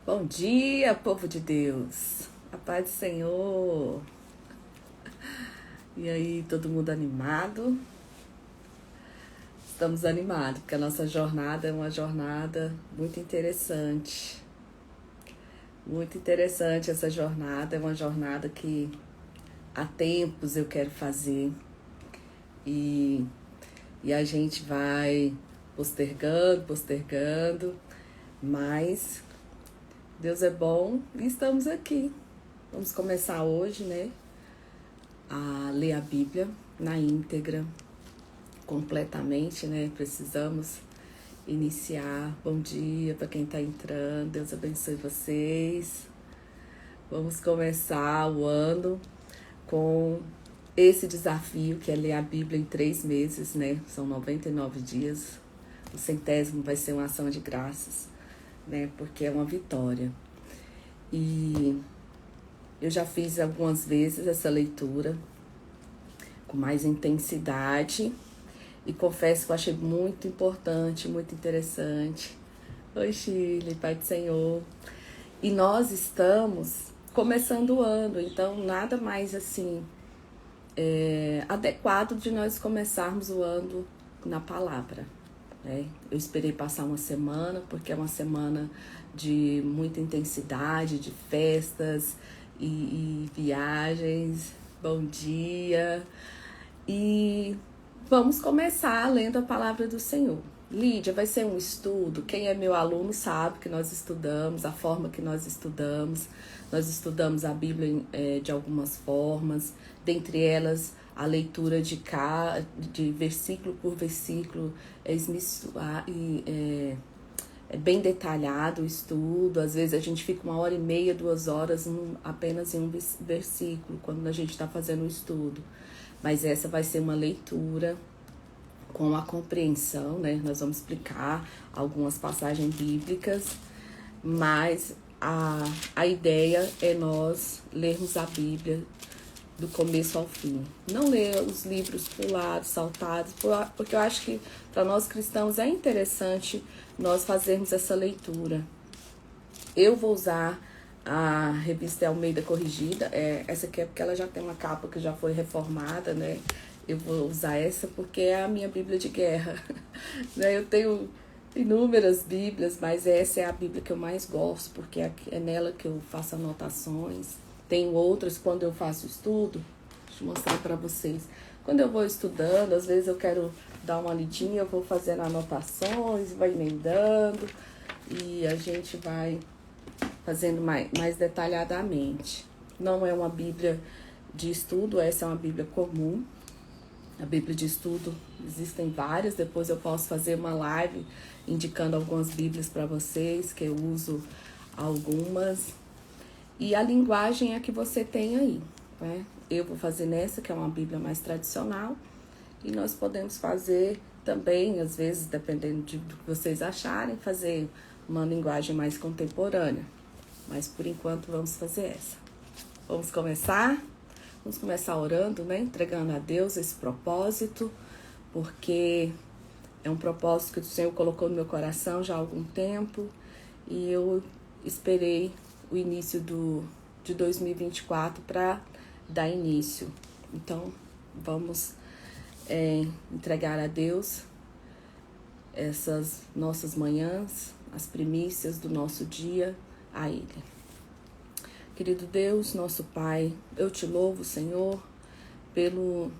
Bom dia, povo de Deus. A paz do Senhor. E aí, todo mundo animado? Estamos animados, porque a nossa jornada é uma jornada muito interessante. Muito interessante essa jornada. É uma jornada que há tempos eu quero fazer. E a gente vai postergando, mas Deus é bom e estamos aqui. Vamos começar hoje, né? A ler a Bíblia na íntegra, completamente, né? Precisamos iniciar. Bom dia para quem está entrando, Deus abençoe vocês. Vamos começar o ano com esse desafio que é ler a Bíblia em 3 meses, né? São 99 dias. O 100º vai ser uma ação de graças, né? Porque é uma vitória. E eu já fiz algumas vezes essa leitura com mais intensidade e confesso que eu achei muito importante, muito interessante. Oi, Chile, Pai do Senhor. E nós estamos começando o ano, então nada mais assim adequado de nós começarmos o ano na palavra, né? Eu esperei passar uma semana, porque é uma semana de muita intensidade, de festas e viagens. Bom dia! E vamos começar lendo a palavra do Senhor. Lídia, vai ser um estudo. Quem é meu aluno sabe que nós estudamos, a forma que nós estudamos. Nós estudamos a Bíblia de algumas formas, dentre elas a leitura de versículo por versículo, é bem detalhado o estudo. Às vezes a gente fica 1h30, 2 horas apenas em um versículo, quando a gente está fazendo o estudo. Mas essa vai ser uma leitura com a compreensão, né? Nós vamos explicar algumas passagens bíblicas, mas a ideia é nós lermos a Bíblia do começo ao fim. Não ler os livros pulados, saltados, porque eu acho que para nós cristãos é interessante nós fazermos essa leitura. Eu vou usar a revista Almeida Corrigida, essa aqui é porque ela já tem uma capa que já foi reformada, né? Eu vou usar essa porque é a minha Bíblia de guerra. Eu tenho inúmeras Bíblias, mas essa é a Bíblia que eu mais gosto, porque é nela que eu faço anotações. Tenho outras quando eu faço estudo, deixa eu mostrar para vocês. Quando eu vou estudando, às vezes eu quero dar uma lidinha, eu vou fazendo anotações, vai emendando e a gente vai fazendo mais detalhadamente. Não é uma Bíblia de estudo, essa é uma Bíblia comum. A Bíblia de estudo existem várias, depois eu posso fazer uma live indicando algumas Bíblias para vocês, que eu uso algumas. E a linguagem é a que você tem aí, né? Eu vou fazer nessa, que é uma Bíblia mais tradicional, e nós podemos fazer também, às vezes, dependendo do que vocês acharem, fazer uma linguagem mais contemporânea. Mas, por enquanto, vamos fazer essa. Vamos começar? Vamos começar orando, né? Entregando a Deus esse propósito, porque é um propósito que o Senhor colocou no meu coração já há algum tempo, e eu esperei o início de 2024 para dar início. Então, vamos entregar a Deus essas nossas manhãs, as primícias do nosso dia a Ele. Querido Deus, nosso Pai, eu te louvo, Senhor, pelo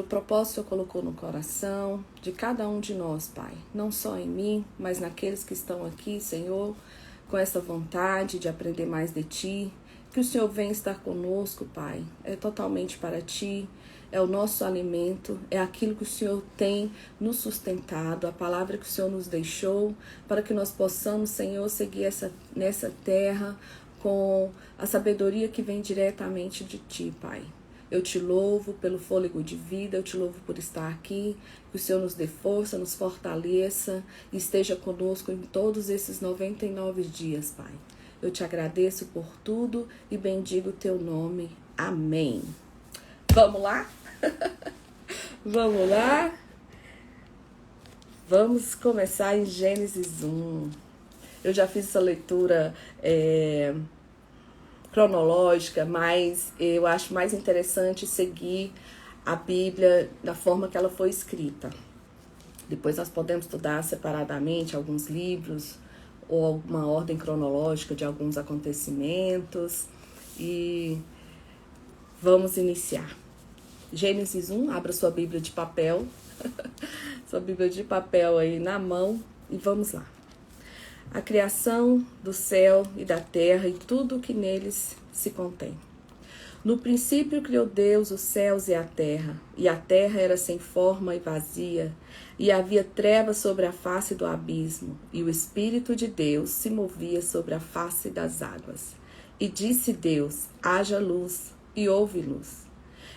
propósito que o Senhor colocou no coração de cada um de nós, Pai. Não só em mim, mas naqueles que estão aqui, Senhor, com essa vontade de aprender mais de Ti. Que o Senhor venha estar conosco, Pai. É totalmente para Ti, é o nosso alimento, é aquilo que o Senhor tem nos sustentado, a palavra que o Senhor nos deixou, para que nós possamos, Senhor, seguir nessa terra com a sabedoria que vem diretamente de Ti, Pai. Eu te louvo pelo fôlego de vida, eu te louvo por estar aqui, que o Senhor nos dê força, nos fortaleça e esteja conosco em todos esses 99 dias, Pai. Eu te agradeço por tudo e bendigo o teu nome. Amém. Vamos lá? Vamos lá? Vamos começar em Gênesis 1. Eu já fiz essa leitura cronológica, mas eu acho mais interessante seguir a Bíblia da forma que ela foi escrita. Depois nós podemos estudar separadamente alguns livros ou alguma ordem cronológica de alguns acontecimentos. E vamos iniciar. Gênesis 1, abra sua Bíblia de papel. Sua Bíblia de papel aí na mão e vamos lá. A criação do céu e da terra e tudo o que neles se contém. No princípio criou Deus os céus e a terra era sem forma e vazia, e havia trevas sobre a face do abismo, e o Espírito de Deus se movia sobre a face das águas. E disse Deus, haja luz, e houve luz.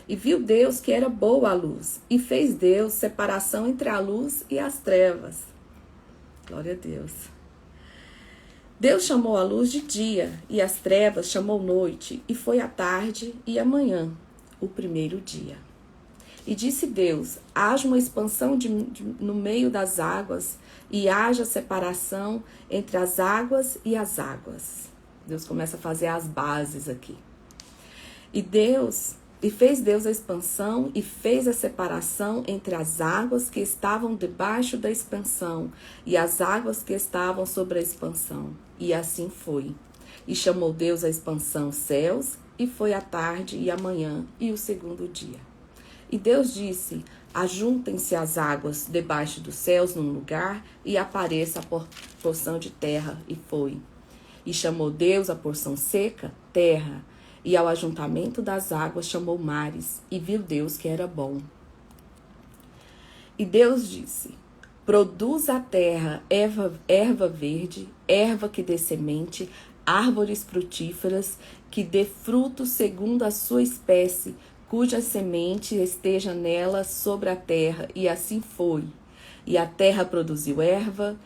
E viu Deus que era boa a luz, e fez Deus separação entre a luz e as trevas. Glória a Deus. Deus chamou a luz de dia, e as trevas chamou noite, e foi a tarde e a manhã, o primeiro dia. E disse Deus, haja uma expansão no meio das águas, e haja separação entre as águas e as águas. Deus começa a fazer as bases aqui. E fez Deus a expansão e fez a separação entre as águas que estavam debaixo da expansão e as águas que estavam sobre a expansão. E assim foi. E chamou Deus a expansão céus, e foi a tarde e a manhã e o segundo dia. E Deus disse, ajuntem-se as águas debaixo dos céus num lugar e apareça a porção de terra, e foi. E chamou Deus a porção seca, terra, e ao ajuntamento das águas chamou mares, e viu Deus que era bom. E Deus disse, produz a terra erva verde, erva que dê semente, árvores frutíferas, que dê frutos segundo a sua espécie, cuja semente esteja nela sobre a terra, e assim foi. E a terra produziu erva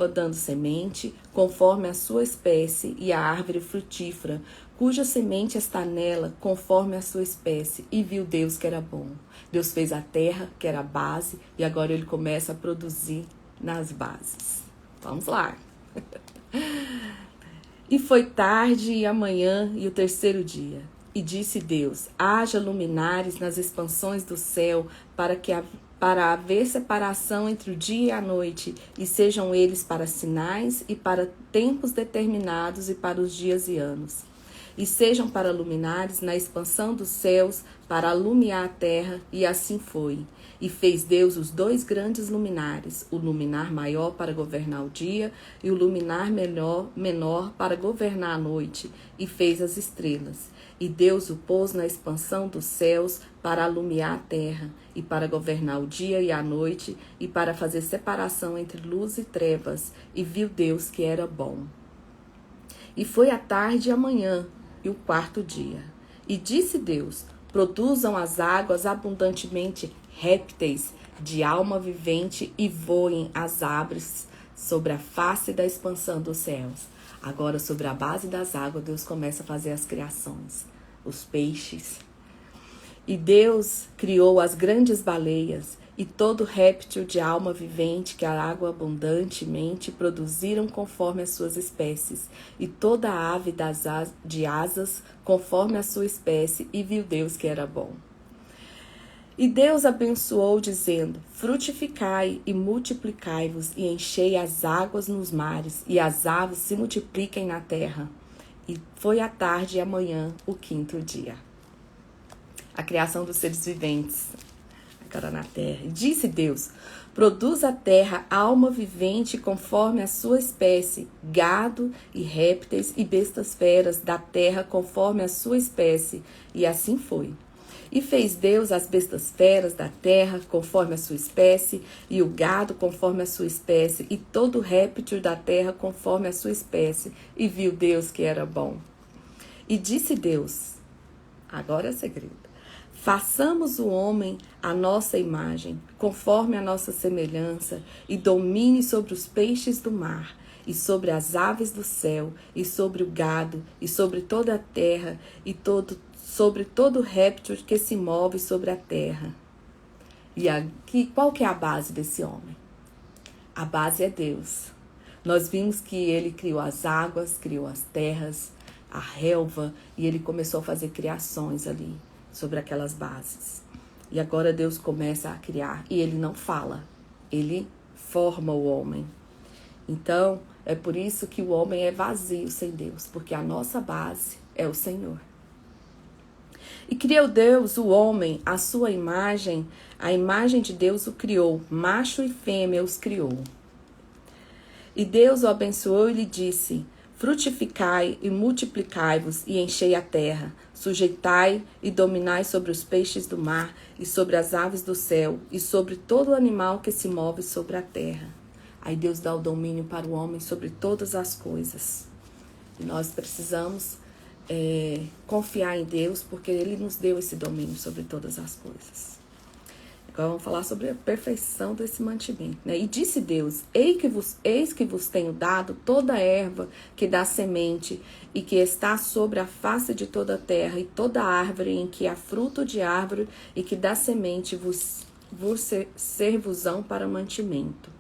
dando semente, conforme a sua espécie, e a árvore frutífera, cuja semente está nela, conforme a sua espécie. E viu Deus que era bom. Deus fez a terra, que era a base, e agora ele começa a produzir nas bases. Vamos lá. E foi tarde e amanhã e o terceiro dia. E disse Deus, haja luminares nas expansões do céu, para haver separação entre o dia e a noite, e sejam eles para sinais e para tempos determinados e para os dias e anos. E sejam para luminares na expansão dos céus, para alumiar a terra, e assim foi. E fez Deus os dois grandes luminares, o luminar maior para governar o dia, e o luminar menor para governar a noite, e fez as estrelas. E Deus o pôs na expansão dos céus para alumiar a terra, e para governar o dia e a noite, e para fazer separação entre luz e trevas. E viu Deus que era bom. E foi a tarde e a manhã, e o quarto dia. E disse Deus, produzam as águas abundantemente répteis de alma vivente, e voem as aves sobre a face da expansão dos céus. Agora, sobre a base das águas, Deus começa a fazer as criações, os peixes. E Deus criou as grandes baleias e todo réptil de alma vivente que a água abundantemente produziram conforme as suas espécies, e toda ave de asas conforme a sua espécie, e viu Deus que era bom. E Deus abençoou, dizendo, frutificai e multiplicai-vos, e enchei as águas nos mares, e as aves se multipliquem na terra. E foi a tarde e a manhã, o quinto dia. A criação dos seres viventes, agora na terra. E disse Deus, produz a terra alma vivente conforme a sua espécie, gado e répteis e bestas feras da terra conforme a sua espécie. E assim foi. E fez Deus as bestas feras da terra conforme a sua espécie, e o gado conforme a sua espécie, e todo réptil da terra conforme a sua espécie. E viu Deus que era bom. E disse Deus, agora é o segredo, façamos o homem à nossa imagem, conforme a nossa semelhança, e domine sobre os peixes do mar, e sobre as aves do céu, e sobre o gado, e sobre toda a terra, e sobre todo réptil que se move sobre a terra. E qual que é a base desse homem? A base é Deus. Nós vimos que ele criou as águas, criou as terras, a relva, e ele começou a fazer criações ali sobre aquelas bases. E agora Deus começa a criar, e ele não fala, ele forma o homem. Então, é por isso que o homem é vazio sem Deus, porque a nossa base é o Senhor. E criou Deus o homem, a sua imagem, a imagem de Deus o criou, macho e fêmea os criou. E Deus o abençoou e lhe disse: frutificai e multiplicai-vos e enchei a terra, sujeitai e dominai sobre os peixes do mar e sobre as aves do céu e sobre todo animal que se move sobre a terra. Aí Deus dá o domínio para o homem sobre todas as coisas. E nós precisamos confiar em Deus, porque Ele nos deu esse domínio sobre todas as coisas. Agora vamos falar sobre a perfeição desse mantimento, né? E disse Deus: eis que vos tenho dado toda erva que dá semente e que está sobre a face de toda a terra, e toda árvore em que há fruto de árvore e que dá semente vos ser-vos-ão para mantimento.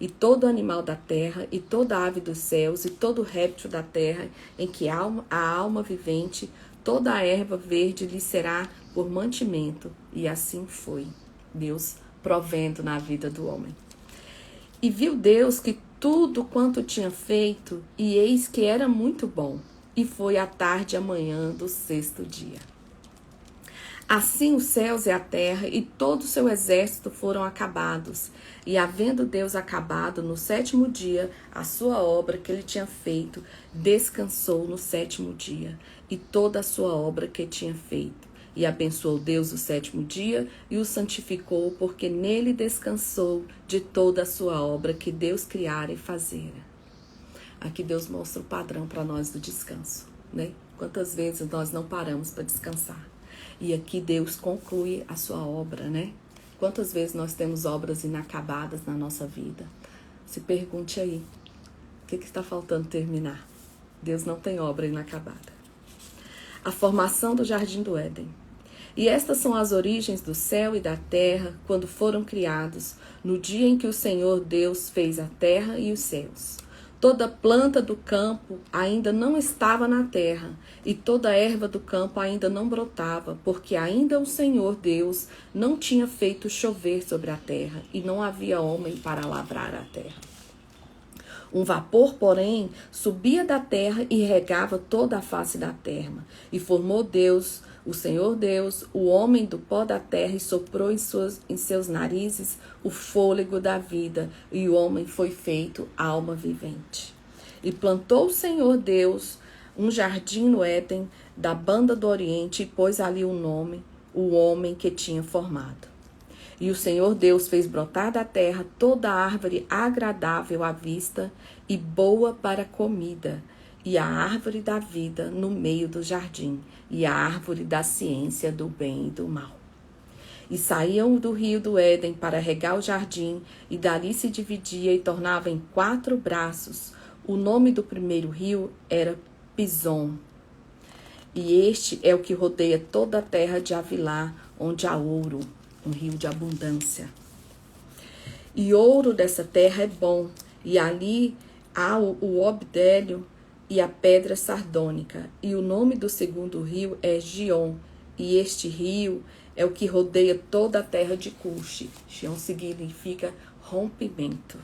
E todo animal da terra, e toda ave dos céus, e todo réptil da terra, em que há alma vivente, toda a erva verde lhe será por mantimento. E assim foi, Deus provendo na vida do homem. E viu Deus que tudo quanto tinha feito, e eis que era muito bom. E foi a tarde e a manhã do sexto dia. Assim os céus e a terra e todo o seu exército foram acabados. E havendo Deus acabado no sétimo dia a sua obra que ele tinha feito, descansou no sétimo dia e toda a sua obra que tinha feito. E abençoou Deus o sétimo dia e o santificou, porque nele descansou de toda a sua obra que Deus criara e fazera. Aqui Deus mostra o padrão para nós do descanso, né? Quantas vezes nós não paramos para descansar? E aqui Deus conclui a sua obra, né? Quantas vezes nós temos obras inacabadas na nossa vida? Se pergunte aí, o que está faltando terminar? Deus não tem obra inacabada. A formação do Jardim do Éden. E estas são as origens do céu e da terra, quando foram criados, no dia em que o Senhor Deus fez a terra e os céus. Toda planta do campo ainda não estava na terra, e toda erva do campo ainda não brotava, porque ainda o Senhor Deus não tinha feito chover sobre a terra, e não havia homem para lavrar a terra. Um vapor, porém, subia da terra e regava toda a face da terra. E formou Deus, o Senhor Deus, o homem do pó da terra, e soprou em seus narizes o fôlego da vida, e o homem foi feito alma vivente. E plantou o Senhor Deus um jardim no Éden, da banda do Oriente, e pôs ali o nome, o homem que tinha formado. E o Senhor Deus fez brotar da terra toda árvore agradável à vista e boa para comida, e a árvore da vida no meio do jardim, e a árvore da ciência do bem e do mal. E saíam do rio do Éden para regar o jardim, e dali se dividia e tornava em 4 braços. O nome do primeiro rio era Pison. E este é o que rodeia toda a terra de Avilá, onde há ouro, um rio de abundância. E ouro dessa terra é bom, e ali há o obdélio e a pedra sardônica. E o nome do segundo rio é Gion, e este rio é o que rodeia toda a terra de Cuxi. Gion significa rompimento.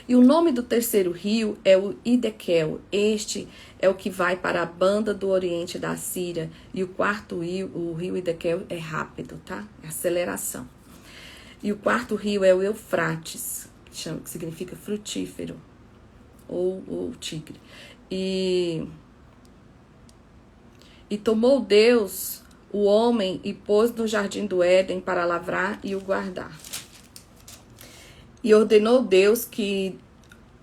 E o nome do terceiro rio é o Idequel. Este é o que vai para a banda do oriente da Síria. E o quarto rio, o rio Idequel, é rápido, tá? É aceleração. E o quarto rio é o Eufrates, que significa frutífero, ou tigre. E tomou Deus o homem e pôs no jardim do Éden para lavrar e o guardar. E ordenou Deus que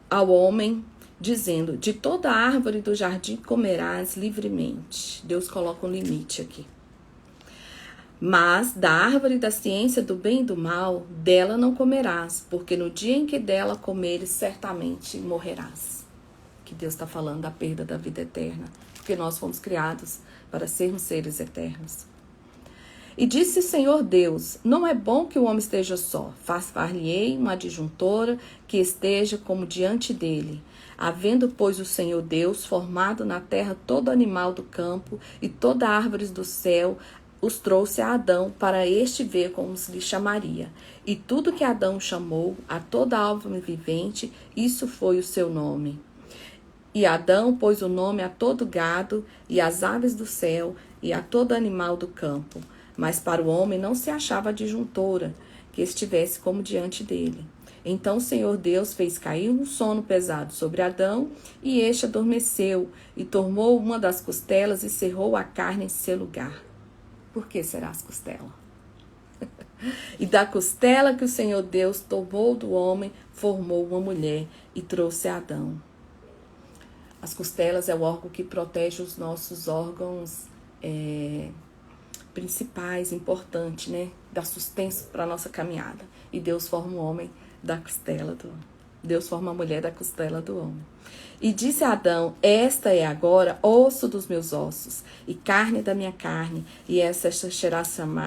ao homem, dizendo: de toda árvore do jardim comerás livremente. Deus coloca um limite aqui. Mas da árvore da ciência do bem e do mal, dela não comerás, porque no dia em que dela comeres, certamente morrerás. Que Deus está falando da perda da vida eterna, porque nós fomos criados para sermos seres eternos. E disse o Senhor Deus, não é bom que o homem esteja só. Far-lhe-ei uma adjuntora que esteja como diante dele. Havendo, pois, o Senhor Deus formado na terra todo animal do campo e toda árvore do céu, os trouxe a Adão para este ver como se lhe chamaria. E tudo que Adão chamou a toda árvore vivente, isso foi o seu nome. E Adão pôs o nome a todo gado e às aves do céu e a todo animal do campo. Mas para o homem não se achava adjuntora que estivesse como diante dele. Então o Senhor Deus fez cair um sono pesado sobre Adão, e este adormeceu, e tomou uma das costelas e cerrou a carne em seu lugar. Por que será as costelas? E da costela que o Senhor Deus tomou do homem, formou uma mulher e trouxe a Adão. As costelas é o órgão que protege os nossos órgãos principais, importantes, né? Dá sustento para a nossa caminhada. E Deus forma o homem da costela do homem. Deus forma a mulher da costela do homem. E disse a Adão, esta é agora osso dos meus ossos e carne da minha carne, e essa será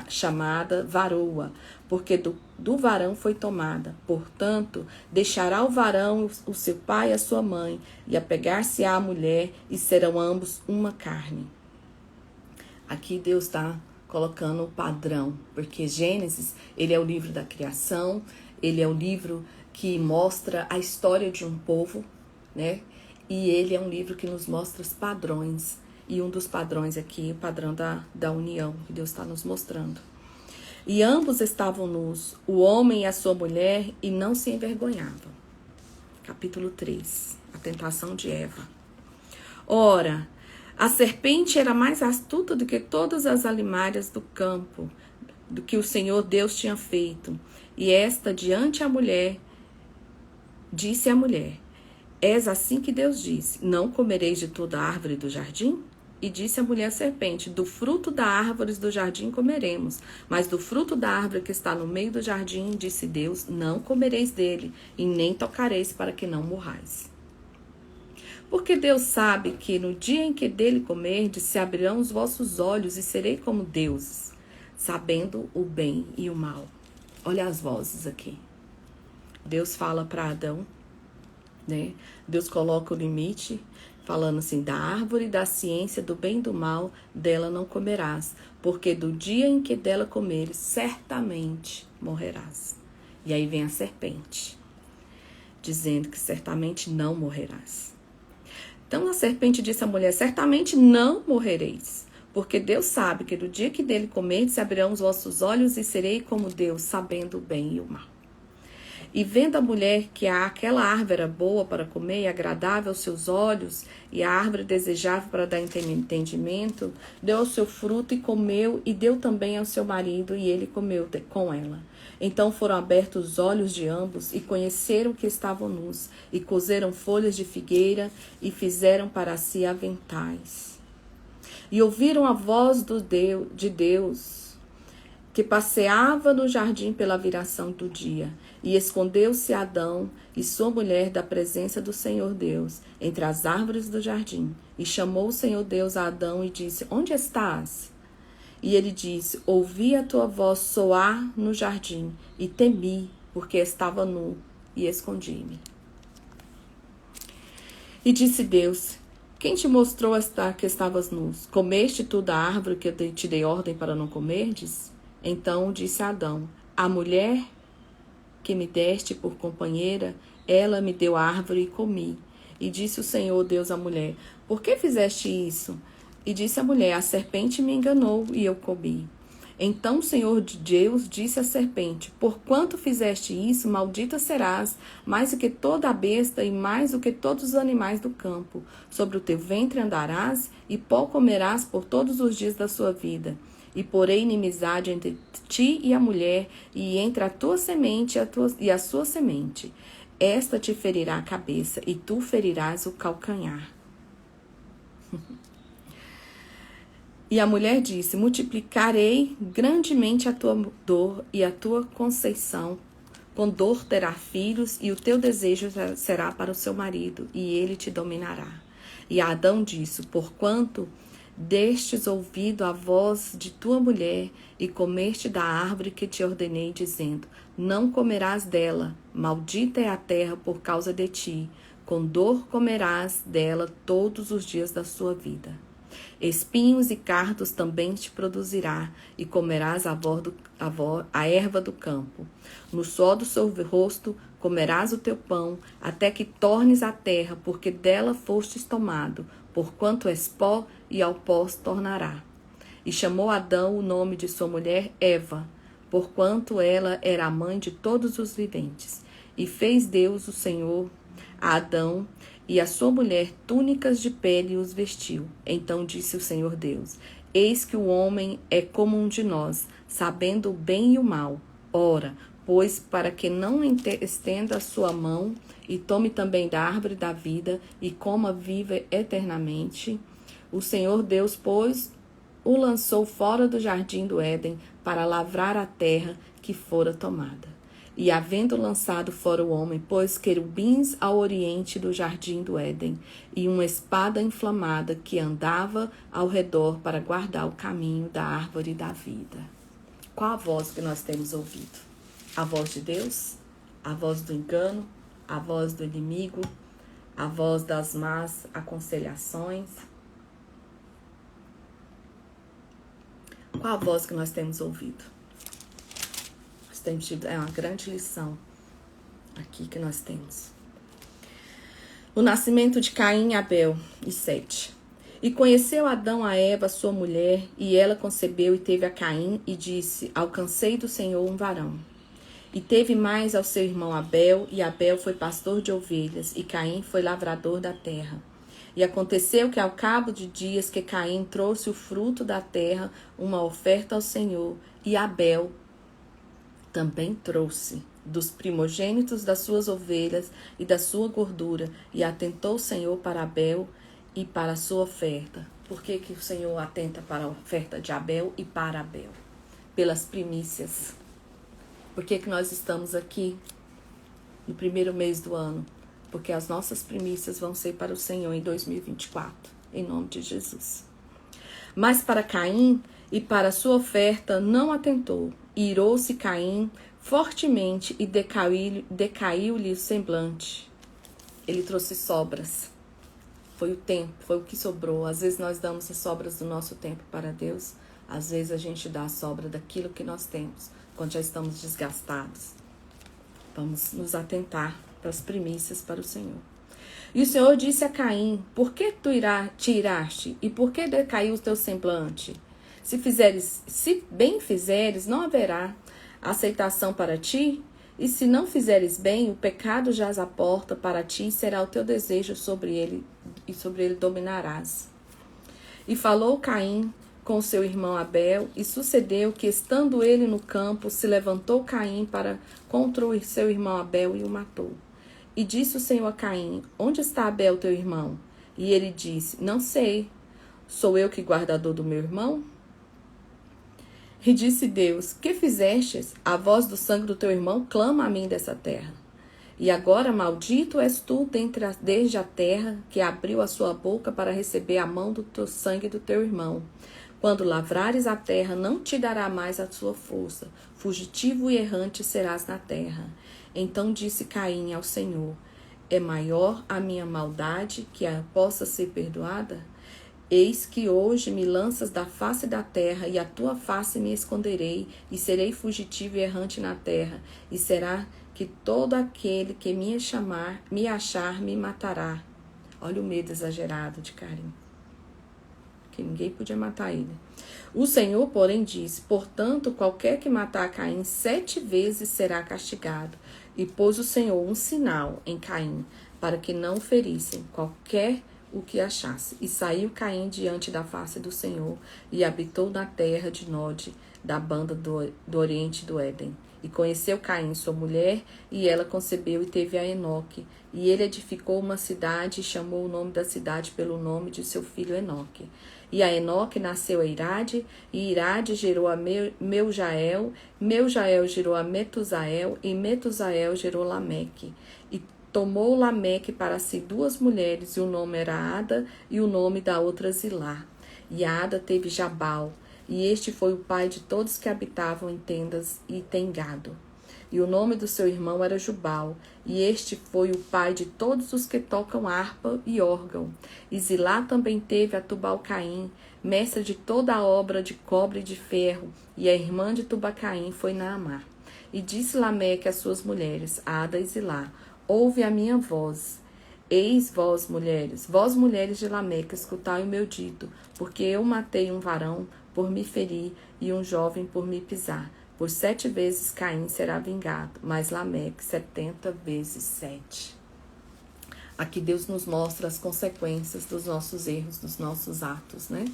chamada varoa, porque do varão foi tomada. Portanto, deixará o varão o seu pai e a sua mãe, e apegar-se-á à mulher, e serão ambos uma carne. Aqui Deus está colocando o padrão, porque Gênesis, ele é o livro da criação, ele é o livro que mostra a história de um povo, né? E ele é um livro que nos mostra os padrões. E um dos padrões aqui, o padrão da união, que Deus está nos mostrando. E ambos estavam nus, o homem e a sua mulher, e não se envergonhavam. Capítulo 3, a tentação de Eva. Ora, a serpente era mais astuta do que todas as alimárias do campo, do que o Senhor Deus tinha feito. E esta, diante a mulher, disse à mulher, és assim que Deus disse, não comereis de toda a árvore do jardim? E disse a mulher à serpente, do fruto das árvores do jardim comeremos, mas do fruto da árvore que está no meio do jardim, disse Deus, não comereis dele, e nem tocareis para que não morrais. Porque Deus sabe que no dia em que dele comerdes, se abrirão os vossos olhos e serei como deuses, sabendo o bem e o mal. Olha as vozes aqui. Deus fala para Adão, né? Deus coloca o limite, falando assim, da árvore da ciência do bem e do mal, dela não comerás, porque do dia em que dela comeres, certamente morrerás. E aí vem a serpente, dizendo que certamente não morrerás. Então a serpente disse à mulher, certamente não morrereis, porque Deus sabe que do dia que dele comerdes, se abrirão os vossos olhos e serei como Deus, sabendo o bem e o mal. E vendo a mulher que aquela árvore era boa para comer e agradável aos seus olhos, e a árvore desejável para dar entendimento, deu o seu fruto e comeu, e deu também ao seu marido, e ele comeu com ela. Então foram abertos os olhos de ambos, e conheceram que estavam nus, e coseram folhas de figueira, e fizeram para si aventais. E ouviram a voz de Deus, que passeava no jardim pela viração do dia. E escondeu-se Adão e sua mulher da presença do Senhor Deus, entre as árvores do jardim. E chamou o Senhor Deus a Adão e disse, onde estás? E ele disse, ouvi a tua voz soar no jardim, e temi, porque estava nu, e escondi-me. E disse Deus, quem te mostrou que estavas nus? Comeste tu da árvore que eu te dei ordem para não comerdes? Então disse Adão, a mulher que me deste por companheira, ela me deu a árvore e comi. E disse o Senhor Deus à mulher, por que fizeste isso? E disse a mulher, a serpente me enganou e eu comi. Então o Senhor Deus disse à serpente, porquanto fizeste isso, maldita serás, mais do que toda a besta e mais do que todos os animais do campo. Sobre o teu ventre andarás e pó comerás por todos os dias da sua vida. E porei inimizade entre ti e a mulher, e entre a tua semente e a sua semente. Esta te ferirá a cabeça, e tu ferirás o calcanhar. E a mulher disse, multiplicarei grandemente a tua dor e a tua conceição. Com dor terá filhos, e o teu desejo será para o seu marido, e ele te dominará. E Adão disse, porquanto destes ouvido à voz de tua mulher e comeste da árvore que te ordenei, dizendo: não comerás dela, maldita é a terra por causa de ti, com dor comerás dela todos os dias da sua vida. Espinhos e cardos também te produzirá, e comerás a erva do campo. No suor do seu rosto comerás o teu pão, até que tornes a terra, porque dela fostes tomado, porquanto és pó, e ao pó tornará. E chamou Adão o nome de sua mulher Eva, porquanto ela era a mãe de todos os viventes. E fez Deus o Senhor a Adão e a sua mulher túnicas de pele e os vestiu. Então disse o Senhor Deus: eis que o homem é como um de nós, sabendo o bem e o mal. Ora, pois, para que não estenda a sua mão e tome também da árvore da vida e coma viva eternamente, o Senhor Deus, pois, o lançou fora do jardim do Éden para lavrar a terra que fora tomada. E havendo lançado fora o homem, pôs querubins ao oriente do jardim do Éden, e uma espada inflamada que andava ao redor para guardar o caminho da árvore da vida. Qual a voz que nós temos ouvido? A voz de Deus? A voz do engano? A voz do inimigo? A voz das más aconselhações? Qual a voz que nós temos ouvido? Temos tido, é uma grande lição aqui que nós temos. O nascimento de Caim, Abel e Sete. E conheceu Adão a Eva, sua mulher, e ela concebeu e teve a Caim, e disse: alcancei do Senhor um varão. E teve mais ao seu irmão Abel, e Abel foi pastor de ovelhas, e Caim foi lavrador da terra. E aconteceu que ao cabo de dias que Caim trouxe o fruto da terra, uma oferta ao Senhor, e Abel também trouxe dos primogênitos das suas ovelhas e da sua gordura, e atentou o Senhor para Abel e para a sua oferta. Por que o Senhor atenta para a oferta de Abel e para Abel? Pelas primícias. Por que nós estamos aqui no primeiro mês do ano? Porque as nossas primícias vão ser para o Senhor em 2024, em nome de Jesus. Mas para Caim e para a sua oferta não atentou. Irou-se Caim fortemente e decaiu-lhe o semblante. Ele trouxe sobras. Foi o tempo, foi o que sobrou. Às vezes nós damos as sobras do nosso tempo para Deus. Às vezes a gente dá a sobra daquilo que nós temos, quando já estamos desgastados. Vamos nos atentar para as primícias para o Senhor. E o Senhor disse a Caim: por que tu te iraste? E por que decaiu o teu semblante? Se bem fizeres, não haverá aceitação para ti, e se não fizeres bem, o pecado jaz à porta para ti, e será o teu desejo sobre ele, e sobre ele dominarás. E falou Caim com seu irmão Abel, e sucedeu que, estando ele no campo, se levantou Caim para contra o seu irmão Abel e o matou. E disse o Senhor a Caim: onde está Abel, teu irmão? E ele disse: não sei, sou eu que guardador do meu irmão? E disse Deus: que fizestes? A voz do sangue do teu irmão clama a mim dessa terra. E agora maldito és tu desde a terra, que abriu a sua boca para receber a mão do teu sangue do teu irmão. Quando lavrares a terra, não te dará mais a sua força. Fugitivo e errante serás na terra. Então disse Caim ao Senhor: é maior a minha maldade que a possa ser perdoada? Eis que hoje me lanças da face da terra, e a tua face me esconderei, e serei fugitivo e errante na terra, e será que todo aquele que me achar me matará. Olha o medo exagerado de Caim, que ninguém podia matar ele. O Senhor, porém, disse: portanto, qualquer que matar Caim 7 vezes será castigado. E pôs o Senhor um sinal em Caim, para que não ferissem qualquer o que achasse. E saiu Caim diante da face do Senhor, e habitou na terra de Nod, da banda do oriente do Éden. E conheceu Caim sua mulher, e ela concebeu e teve a Enoque. E ele edificou uma cidade, e chamou o nome da cidade pelo nome de seu filho Enoque. E a Enoque nasceu a Irade, e Irade gerou a Meujael, Meujael gerou a Metusael, e Metusael gerou Lameque. E tomou Lameque para si 2 mulheres, e o nome era Ada, e o nome da outra Zilá. E Ada teve Jabal, e este foi o pai de todos que habitavam em tendas e tem gado. E o nome do seu irmão era Jubal, e este foi o pai de todos os que tocam harpa e órgão. E Zilá também teve a Tubal-Caim, mestra de toda a obra de cobre e de ferro, e a irmã de Tubal-Caim foi Naamá. E disse Lameque às suas mulheres, Ada e Zilá, ouve a minha voz. Eis vós mulheres de Lameque, escutai o meu dito, porque eu matei um varão por me ferir e um jovem por me pisar. Por 7 vezes Caim será vingado, mas Lameque 70 vezes 7. Aqui Deus nos mostra as consequências dos nossos erros, dos nossos atos, né?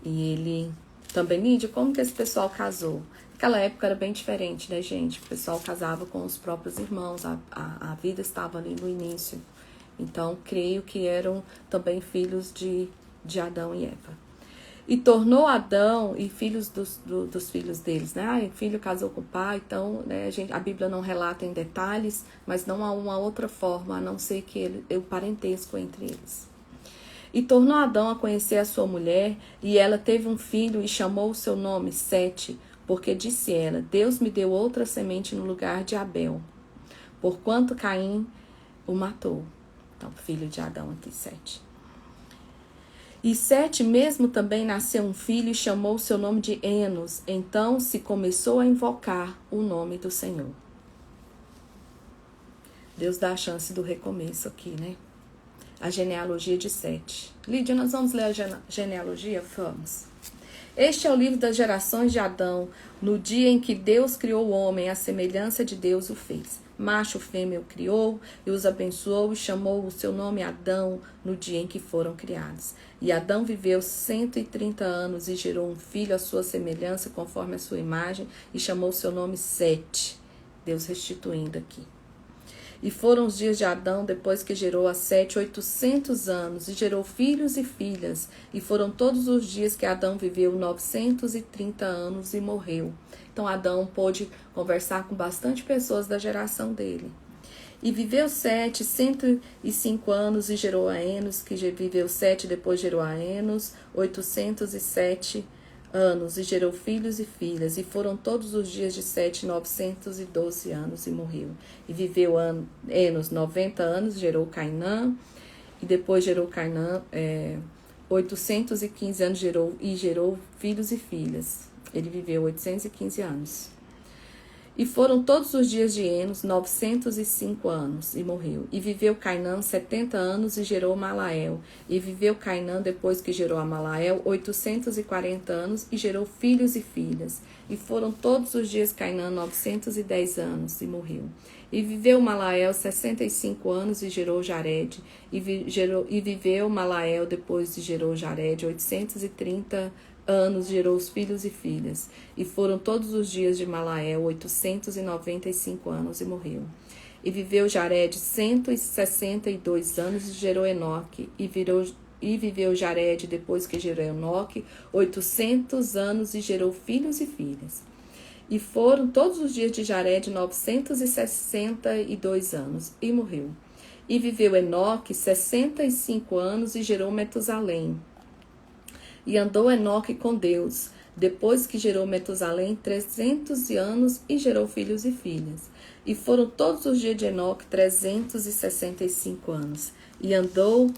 E ele também, Lídia, como que esse pessoal casou? Naquela época era bem diferente, né, gente? O pessoal casava com os próprios irmãos, a vida estava ali no início. Então, creio que eram também filhos de Adão e Eva. E tornou Adão e filhos dos filhos deles, né? O filho casou com o pai, então, né, a Bíblia não relata em detalhes, mas não há uma outra forma, a não ser que o parentesco entre eles. E tornou Adão a conhecer a sua mulher, e ela teve um filho e chamou o seu nome Sete, porque disse ela, Deus me deu outra semente no lugar de Abel, porquanto Caim o matou. Então, filho de Adão aqui, Sete. E Sete mesmo também nasceu um filho e chamou o seu nome de Enos. Então se começou a invocar o nome do Senhor. Deus dá a chance do recomeço aqui, né? A genealogia de Sete. Lídia, nós vamos ler a genealogia? Vamos. Este é o livro das gerações de Adão, no dia em que Deus criou o homem, a semelhança de Deus o fez. Macho e fêmea o criou, e os abençoou, e chamou o seu nome Adão, no dia em que foram criados. E Adão viveu 130 anos, e gerou um filho à sua semelhança, conforme a sua imagem, e chamou o seu nome Sete. Deus restituindo aqui. E foram os dias de Adão, depois que gerou a Sete, 800 anos, e gerou filhos e filhas. E foram todos os dias que Adão viveu 930 anos e morreu. Então Adão pôde conversar com bastante pessoas da geração dele. E viveu Sete 105 anos e gerou a Enos, que viveu Sete, depois gerou a Enos, 807 anos, e gerou filhos e filhas, e foram todos os dias de Sete 912 anos, e morreu. E viveu Enos 90 anos, gerou Cainã, e depois gerou Cainã 815 anos, gerou filhos e filhas. Ele viveu 815 anos. E foram todos os dias de Enos 905 anos, e morreu. E viveu Cainã 70 anos, e gerou Malael. E viveu Cainã, depois que gerou a Malael, 840 anos, e gerou filhos e filhas. E foram todos os dias Cainã 910 anos, e morreu. E viveu Malael 65 anos, e gerou Jared. E viveu Malael, depois de gerou Jared, 830 anos, gerou os filhos e filhas. E foram todos os dias de Malael 895 anos, e morreu. E viveu Jared 162 anos, e gerou Enoque. E viveu Jared, depois que gerou Enoque, 800 anos, e gerou filhos e filhas. E foram todos os dias de Jared 962 anos, e morreu. E viveu Enoque 65 anos, e gerou Metusalém. E andou Enoque com Deus, depois que gerou Metusalém 300 anos, e gerou filhos e filhas. E foram todos os dias de Enoque 365 anos. E andou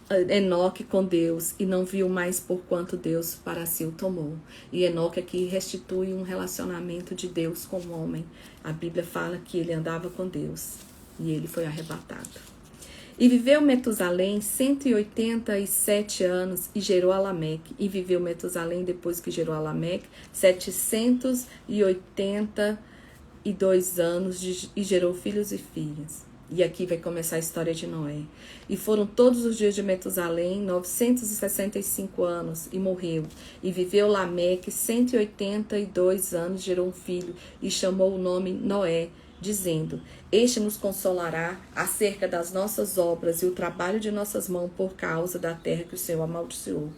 Enoque com Deus, e não viu mais porquanto Deus para si o tomou. E Enoque aqui restitui um relacionamento de Deus com o homem. A Bíblia fala que ele andava com Deus, e ele foi arrebatado. E viveu Metusalém 187 anos, e gerou a Lameque. E viveu Metusalém, depois que gerou a Lameque, 782 anos, e gerou filhos e filhas. E aqui vai começar a história de Noé. E foram todos os dias de Metusalém 965 anos, e morreu. E viveu Lameque 182 anos, gerou um filho, e chamou o nome Noé, dizendo: Este nos consolará acerca das nossas obras e o trabalho de nossas mãos por causa da terra que o Senhor amaldiçoou.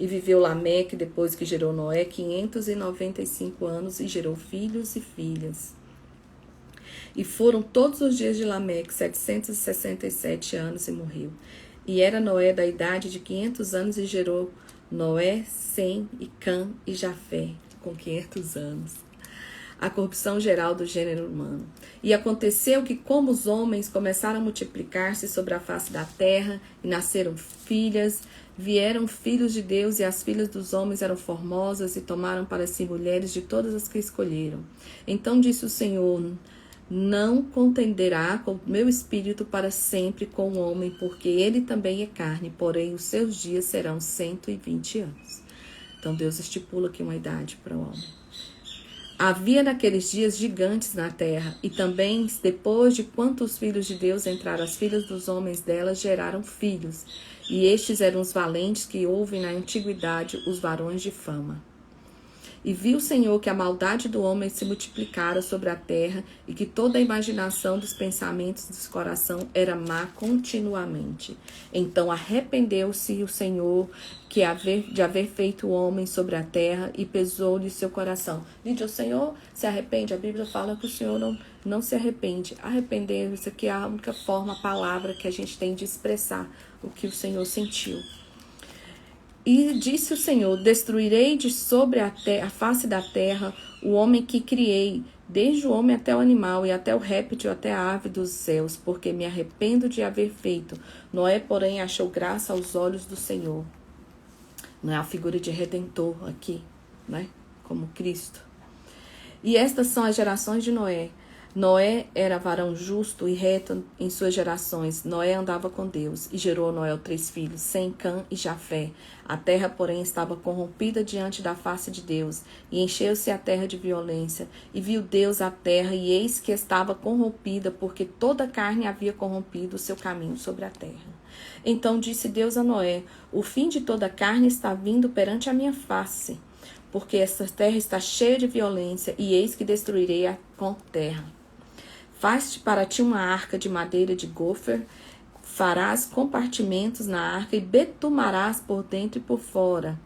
E viveu Lameque, depois que gerou Noé, 595 anos, e gerou filhos e filhas. E foram todos os dias de Lameque 767 anos, e morreu. E era Noé da idade de 500 anos, e gerou Noé, Sem e Cã e Jafé, com 500 anos. A corrupção geral do gênero humano. E aconteceu que, como os homens começaram a multiplicar-se sobre a face da terra, e nasceram filhas, vieram filhos de Deus, e as filhas dos homens eram formosas, e tomaram para si mulheres de todas as que escolheram. Então disse o Senhor: não contenderá com o meu espírito para sempre com o homem, porque ele também é carne, porém os seus dias serão 120 anos. Então Deus estipula aqui uma idade para o homem. Havia naqueles dias gigantes na terra, e também, depois de quantos filhos de Deus entraram, as filhas dos homens delas geraram filhos, e estes eram os valentes que houve na antiguidade, os varões de fama. E viu o Senhor que a maldade do homem se multiplicara sobre a terra, e que toda a imaginação dos pensamentos do coração era má continuamente. Então arrependeu-se o Senhor de haver feito o homem sobre a terra, e pesou-lhe seu coração. Lídia, o Senhor se arrepende? A Bíblia fala que o Senhor não se arrepende. Arrepender-se aqui é a única forma, a palavra que a gente tem de expressar o que o Senhor sentiu. E disse o Senhor: destruirei de sobre a face da terra o homem que criei, desde o homem até o animal, e até o réptil, até a ave dos céus, porque me arrependo de haver feito. Noé, porém, achou graça aos olhos do Senhor. Não é a figura de redentor aqui, né? Como Cristo. E estas são as gerações de Noé. Noé era varão justo e reto em suas gerações. Noé andava com Deus e gerou a Noé 3 filhos, Sem, Cã e Jafé. A terra, porém, estava corrompida diante da face de Deus, e encheu-se a terra de violência. E viu Deus a terra, e eis que estava corrompida, porque toda a carne havia corrompido o seu caminho sobre a terra. Então disse Deus a Noé: o fim de toda a carne está vindo perante a minha face, porque esta terra está cheia de violência, e eis que destruirei a terra. Faz-te para ti uma arca de madeira de gofer, farás compartimentos na arca e betumarás por dentro e por fora.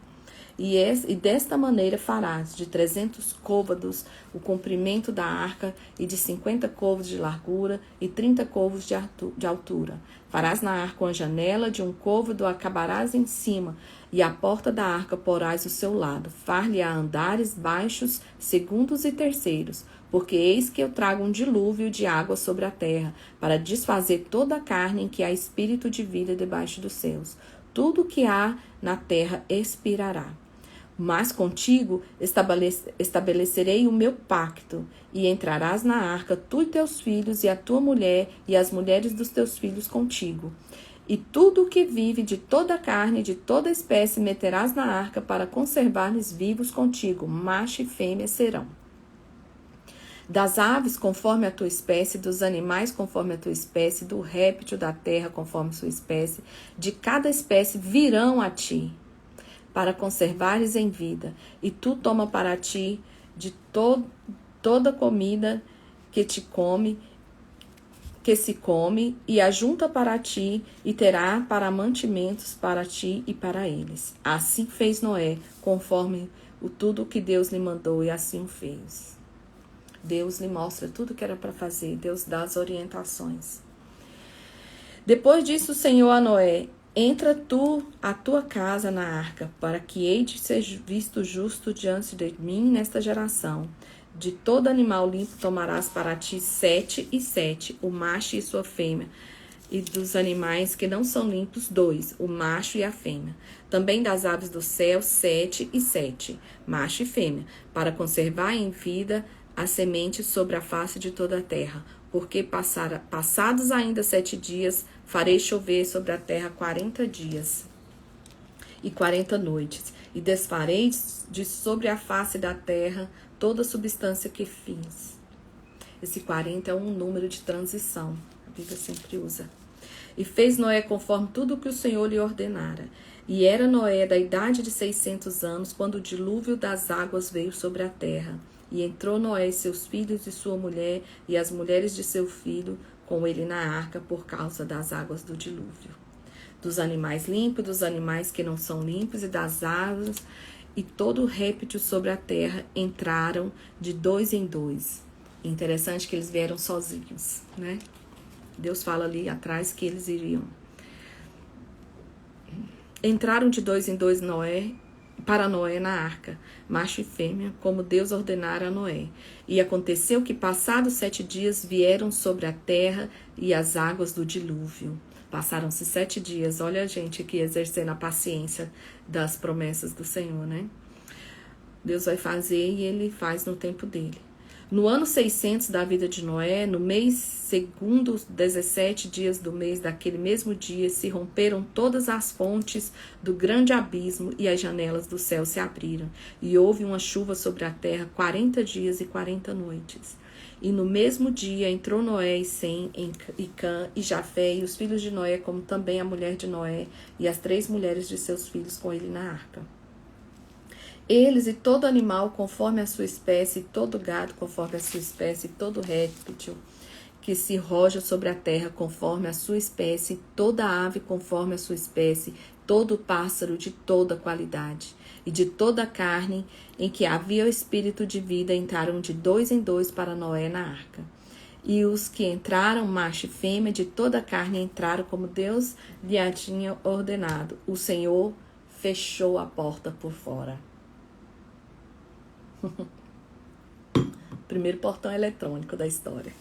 E desta maneira farás de 300 côvados o comprimento da arca, e de 50 côvados de largura e 30 côvados de altura. Farás na arca uma janela de 1 côvado, acabarás em cima, e a porta da arca porás ao seu lado. Far-lhe-á andares baixos, segundos e terceiros, porque eis que eu trago um dilúvio de água sobre a terra, para desfazer toda a carne em que há espírito de vida debaixo dos céus. Tudo que há na terra expirará. Mas contigo estabelecerei o meu pacto, e entrarás na arca, tu e teus filhos, e a tua mulher, e as mulheres dos teus filhos contigo. E tudo o que vive de toda a carne, de toda espécie, meterás na arca, para conservar-lhes vivos contigo, macho e fêmea serão. Das aves, conforme a tua espécie, dos animais, conforme a tua espécie, do réptil da terra, conforme a sua espécie, de cada espécie virão a ti, para conservares em vida. E tu toma para ti de toda comida que se come, e ajunta para ti, e terá para mantimentos para ti e para eles. Assim fez Noé, conforme tudo que Deus lhe mandou, e assim o fez. Deus lhe mostra tudo que era para fazer. Deus dá as orientações. Depois disse o Senhor a Noé: entra tu a tua casa na arca, para que hei de ser visto justo diante de mim nesta geração. De todo animal limpo tomarás para ti 7 e 7, o macho e sua fêmea. E dos animais que não são limpos, 2, o macho e a fêmea. Também das aves do céu, 7 e 7, macho e fêmea, para conservar em vida a semente sobre a face de toda a terra. Porque passados ainda 7 dias, farei chover sobre a terra 40 dias e 40 noites, e desfarei de sobre a face da terra toda a substância que fiz. Esse 40 é um número de transição, a Bíblia sempre usa. E fez Noé conforme tudo o que o Senhor lhe ordenara. E era Noé da idade de 600 anos, quando o dilúvio das águas veio sobre a terra. E entrou Noé e seus filhos e sua mulher, e as mulheres de seu filho, com ele na arca, por causa das águas do dilúvio. Dos animais limpos, dos animais que não são limpos, e das aves, e todo o réptil sobre a terra entraram de 2 em 2. Interessante que eles vieram sozinhos, né? Deus fala ali atrás que eles iriam. Entraram de 2 em 2 para Noé na arca, macho e fêmea, como Deus ordenara a Noé. E aconteceu que, passados 7 dias, vieram sobre a terra e as águas do dilúvio. Passaram-se 7 dias. Olha a gente aqui exercendo a paciência das promessas do Senhor, né? Deus vai fazer e Ele faz no tempo dele. No ano 600 da vida de Noé, no mês segundo, 17 dias do mês daquele mesmo dia, se romperam todas as fontes do grande abismo e as janelas do céu se abriram. E houve uma chuva sobre a terra 40 dias e 40 noites. E no mesmo dia entrou Noé e Sem, e Cã e Jafé e os filhos de Noé, como também a mulher de Noé e as 3 mulheres de seus filhos com ele na arca. Eles e todo animal conforme a sua espécie, todo gado conforme a sua espécie, todo réptil que se roja sobre a terra conforme a sua espécie, toda ave conforme a sua espécie, todo pássaro de toda qualidade. E de toda a carne em que havia o espírito de vida entraram de 2 em 2 para Noé na arca. E os que entraram, macho e fêmea, de toda a carne entraram como Deus lhe tinha ordenado. O Senhor fechou a porta por fora. Primeiro portão eletrônico da história.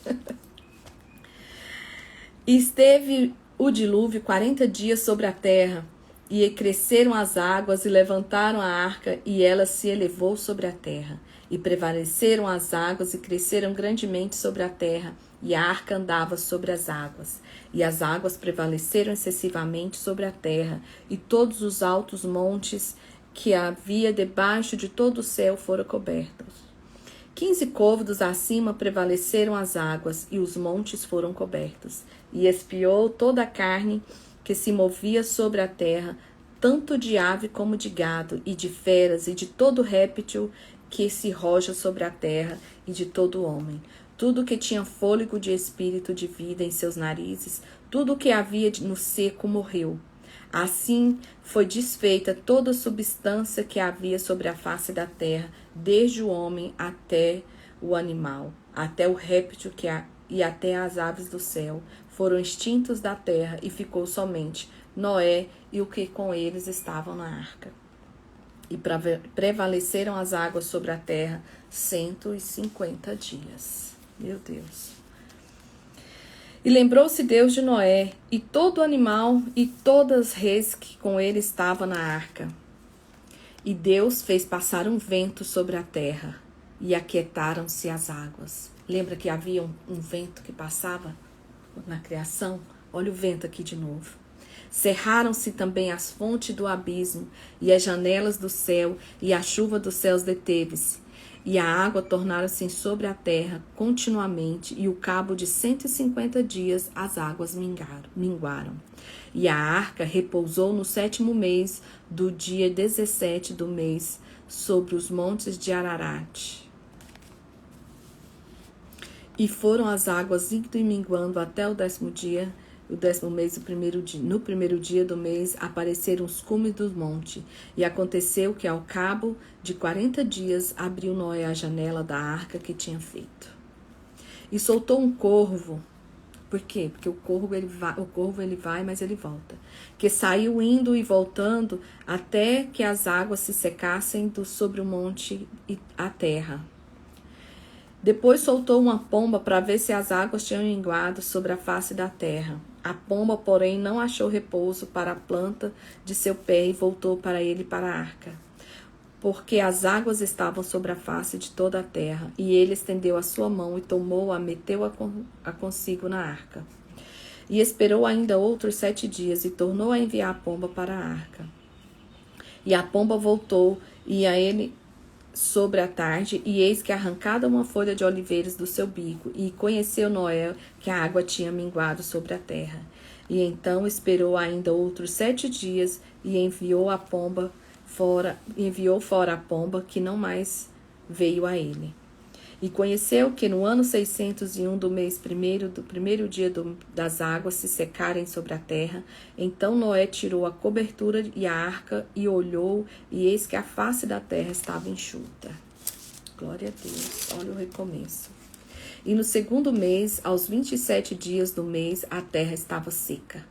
E esteve o dilúvio 40 dias sobre a terra, e cresceram as águas e levantaram a arca, e ela se elevou sobre a terra. E prevaleceram as águas e cresceram grandemente sobre a terra, e a arca andava sobre as águas. E as águas prevaleceram excessivamente sobre a terra, e todos os altos montes que havia debaixo de todo o céu foram cobertos. 15 côvados acima prevaleceram as águas, e os montes foram cobertos. E espiou toda a carne que se movia sobre a terra, tanto de ave como de gado, e de feras, e de todo réptil que se roja sobre a terra, e de todo homem. Tudo que tinha fôlego de espírito de vida em seus narizes, tudo o que havia no seco morreu. Assim foi desfeita toda a substância que havia sobre a face da terra, desde o homem até o animal, até o réptil e até as aves do céu, foram extintos da terra, e ficou somente Noé e o que com eles estavam na arca. E prevaleceram as águas sobre a terra 150 dias. Meu Deus. E lembrou-se Deus de Noé, e todo animal, e todas as reis que com ele estavam na arca. E Deus fez passar um vento sobre a terra, e aquietaram-se as águas. Lembra que havia um vento que passava na criação? Olha o vento aqui de novo. Cerraram-se também as fontes do abismo, e as janelas do céu, e a chuva dos céus deteve-se. E a água tornaram-se sobre a terra continuamente, e o cabo de 150 dias as águas minguaram. E a arca repousou no 7º mês, do dia 17 do mês, sobre os montes de Ararat. E foram as águas indo e minguando até o 10º dia. O 10º mês, no primeiro dia do mês, apareceram os cumes do monte. E aconteceu que, ao cabo de 40 dias, abriu Noé a janela da arca que tinha feito. E soltou um corvo. Por quê? Porque o corvo ele vai, mas ele volta. Que saiu indo e voltando até que as águas se secassem sobre o monte e a terra. Depois soltou uma pomba para ver se as águas tinham minguado sobre a face da terra. A pomba, porém, não achou repouso para a planta de seu pé e voltou para ele para a arca, porque as águas estavam sobre a face de toda a terra. E ele estendeu a sua mão e tomou-a, meteu-a consigo na arca. E esperou ainda outros 7 dias e tornou a enviar a pomba para a arca. E a pomba voltou e a ele sobre a tarde, e eis que arrancada uma folha de oliveiras do seu bico, e conheceu Noé que a água tinha minguado sobre a terra. E então esperou ainda outros 7 dias, e enviou fora a pomba, que não mais veio a ele. E conheceu que no ano 601 do mês primeiro, do primeiro dia das águas se secarem sobre a terra, então Noé tirou a cobertura e a arca e olhou, e eis que a face da terra estava enxuta. Glória a Deus, olha o recomeço. E no 2º mês, aos 27 dias do mês, a terra estava seca.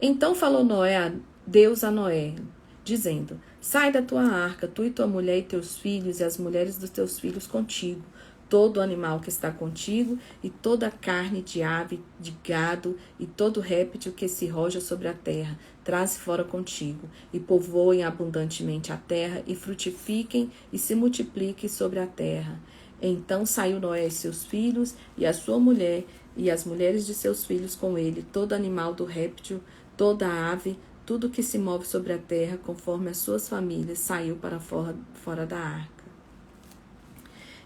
Então falou Noé a Deus a Noé, dizendo: sai da tua arca, tu e tua mulher e teus filhos, e as mulheres dos teus filhos contigo, todo animal que está contigo, e toda a carne de ave, de gado, e todo réptil que se roja sobre a terra, traze fora contigo, e povoem abundantemente a terra, e frutifiquem e se multipliquem sobre a terra. Então saiu Noé e seus filhos, e a sua mulher, e as mulheres de seus filhos com ele, todo animal do réptil, toda ave, tudo que se move sobre a terra, conforme as suas famílias, saiu para fora da arca.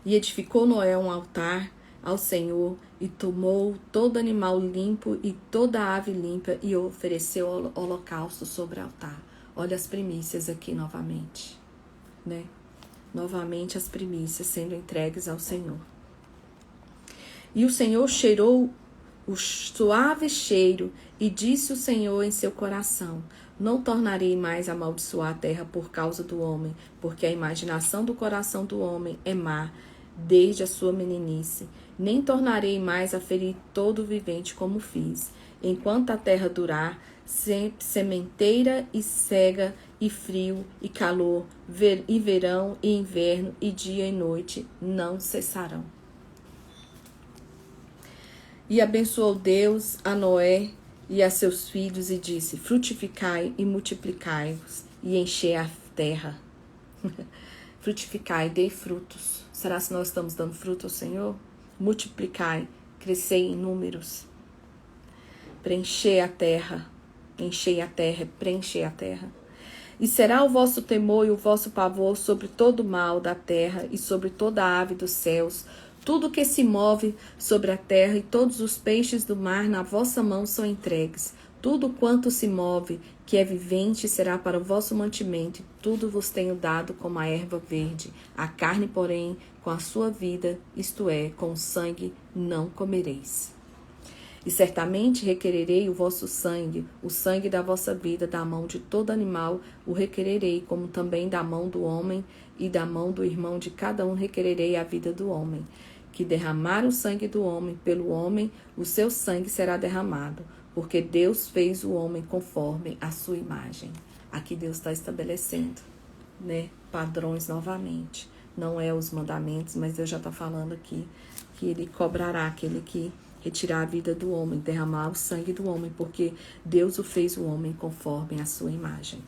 E edificou Noé um altar ao Senhor, e tomou todo animal limpo e toda ave limpa, e ofereceu holocausto sobre o altar. Olha as primícias aqui novamente, né? Novamente as primícias sendo entregues ao Senhor. E o Senhor cheirou o suave cheiro, e disse o Senhor em seu coração: não tornarei mais a amaldiçoar a terra por causa do homem, porque a imaginação do coração do homem é má, desde a sua meninice. Nem tornarei mais a ferir todo vivente como fiz. Enquanto a terra durar, sementeira e cega, e frio e calor, e verão e inverno, e dia e noite não cessarão. E abençoou Deus a Noé e a seus filhos, e disse: frutificai e multiplicai-vos, e enchei a terra. Frutificai, dei frutos. Será que nós estamos dando fruto ao Senhor? Multiplicai, crescei em números. Preenchei a terra, enchei a terra, preenchei a terra. E será o vosso temor e o vosso pavor sobre todo o mal da terra e sobre toda a ave dos céus. Tudo que se move sobre a terra e todos os peixes do mar na vossa mão são entregues. Tudo quanto se move, que é vivente, será para o vosso mantimento, e tudo vos tenho dado como a erva verde. A carne, porém, com a sua vida, isto é, com o sangue, não comereis. E certamente requererei o vosso sangue, o sangue da vossa vida, da mão de todo animal o requererei, como também da mão do homem e da mão do irmão de cada um requererei a vida do homem. Que derramar o sangue do homem pelo homem, o seu sangue será derramado, porque Deus fez o homem conforme a sua imagem. Aqui Deus está estabelecendo, né, padrões novamente. Não é os mandamentos, mas Deus já está falando aqui que ele cobrará aquele que retirar a vida do homem, derramar o sangue do homem, porque Deus o fez o homem conforme a sua imagem.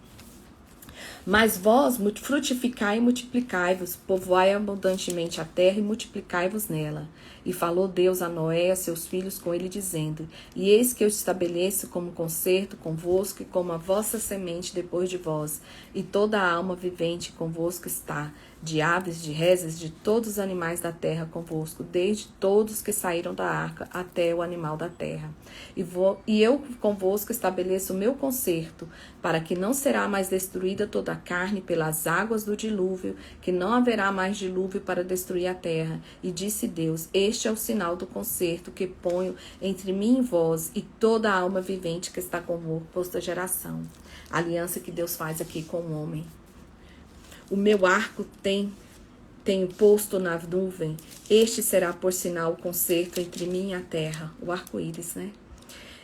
Mas vós frutificai e multiplicai-vos, povoai abundantemente a terra e multiplicai-vos nela. E falou Deus a Noé e a seus filhos com ele, dizendo: e eis que eu estabeleço como concerto convosco e como a vossa semente depois de vós, e toda a alma vivente convosco está, de aves, de rezes, de todos os animais da terra convosco, desde todos que saíram da arca até o animal da terra. E eu convosco estabeleço o meu concerto, para que não será mais destruída toda a carne pelas águas do dilúvio, que não haverá mais dilúvio para destruir a terra. E disse Deus: este é o sinal do concerto que ponho entre mim e vós, e toda a alma vivente que está convosco, posta geração. A aliança que Deus faz aqui com o homem. O meu arco tenho posto na nuvem, este será por sinal o concerto entre mim e a terra, o arco-íris, né?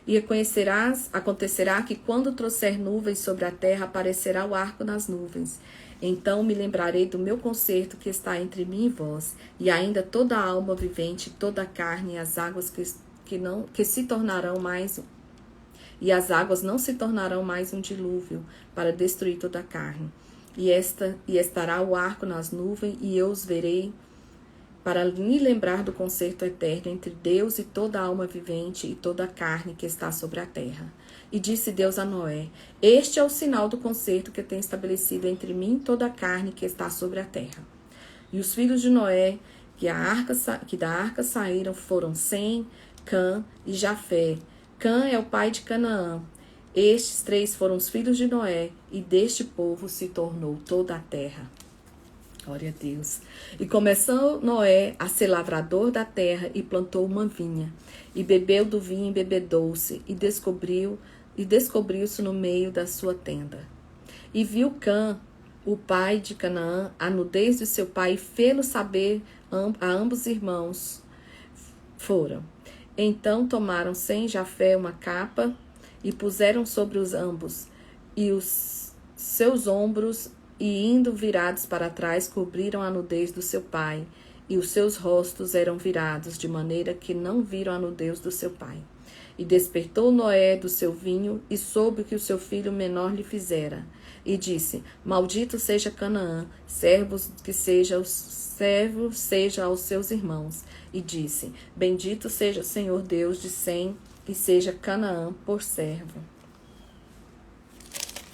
E acontecerá que quando trouxer nuvens sobre a terra, aparecerá o arco nas nuvens. Então me lembrarei do meu concerto que está entre mim e vós, e ainda toda a alma vivente, toda a carne, e as águas que se tornarão mais, e as águas não se tornarão mais um dilúvio para destruir toda a carne. E estará o arco nas nuvens, e eu os verei, para me lembrar do concerto eterno entre Deus e toda a alma vivente e toda a carne que está sobre a terra. E disse Deus a Noé: este é o sinal do concerto que tenho estabelecido entre mim e toda a carne que está sobre a terra. E os filhos de Noé, que da arca saíram, foram Sem, Cã e Jafé. Cã é o pai de Canaã. Estes 3 foram os filhos de Noé, e deste povo se tornou toda a terra. Glória a Deus. E começou Noé a ser lavrador da terra, e plantou uma vinha, e bebeu do vinho e embebedou-se, e descobriu-se no meio da sua tenda. E viu Cã, o pai de Canaã, a nudez de seu pai, e fê-lo saber a ambos irmãos. Foram. Então tomaram Sem e Jafé uma capa, e puseram sobre os ambos, e os seus ombros, e indo virados para trás, cobriram a nudez do seu pai, e os seus rostos eram virados, de maneira que não viram a nudez do seu pai. E despertou Noé do seu vinho, e soube o que o seu filho menor lhe fizera. E disse: Maldito seja Canaã, servo seja aos seus irmãos. E disse: Bendito seja o Senhor Deus de Sem, e seja Canaã por servo.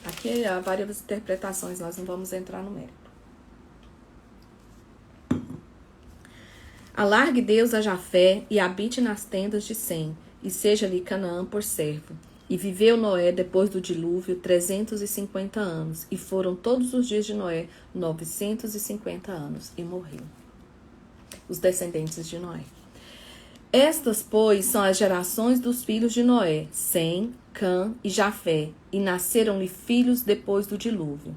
Aqui há várias interpretações, nós não vamos entrar no mérito. Alargue Deus a Jafé e habite nas tendas de Sem, e seja-lhe Canaã por servo. E viveu Noé depois do dilúvio 350 anos, e foram todos os dias de Noé 950 anos, e morreu. Os descendentes de Noé. Estas, pois, são as gerações dos filhos de Noé, Sem, Cã e Jafé, e nasceram-lhe filhos depois do dilúvio.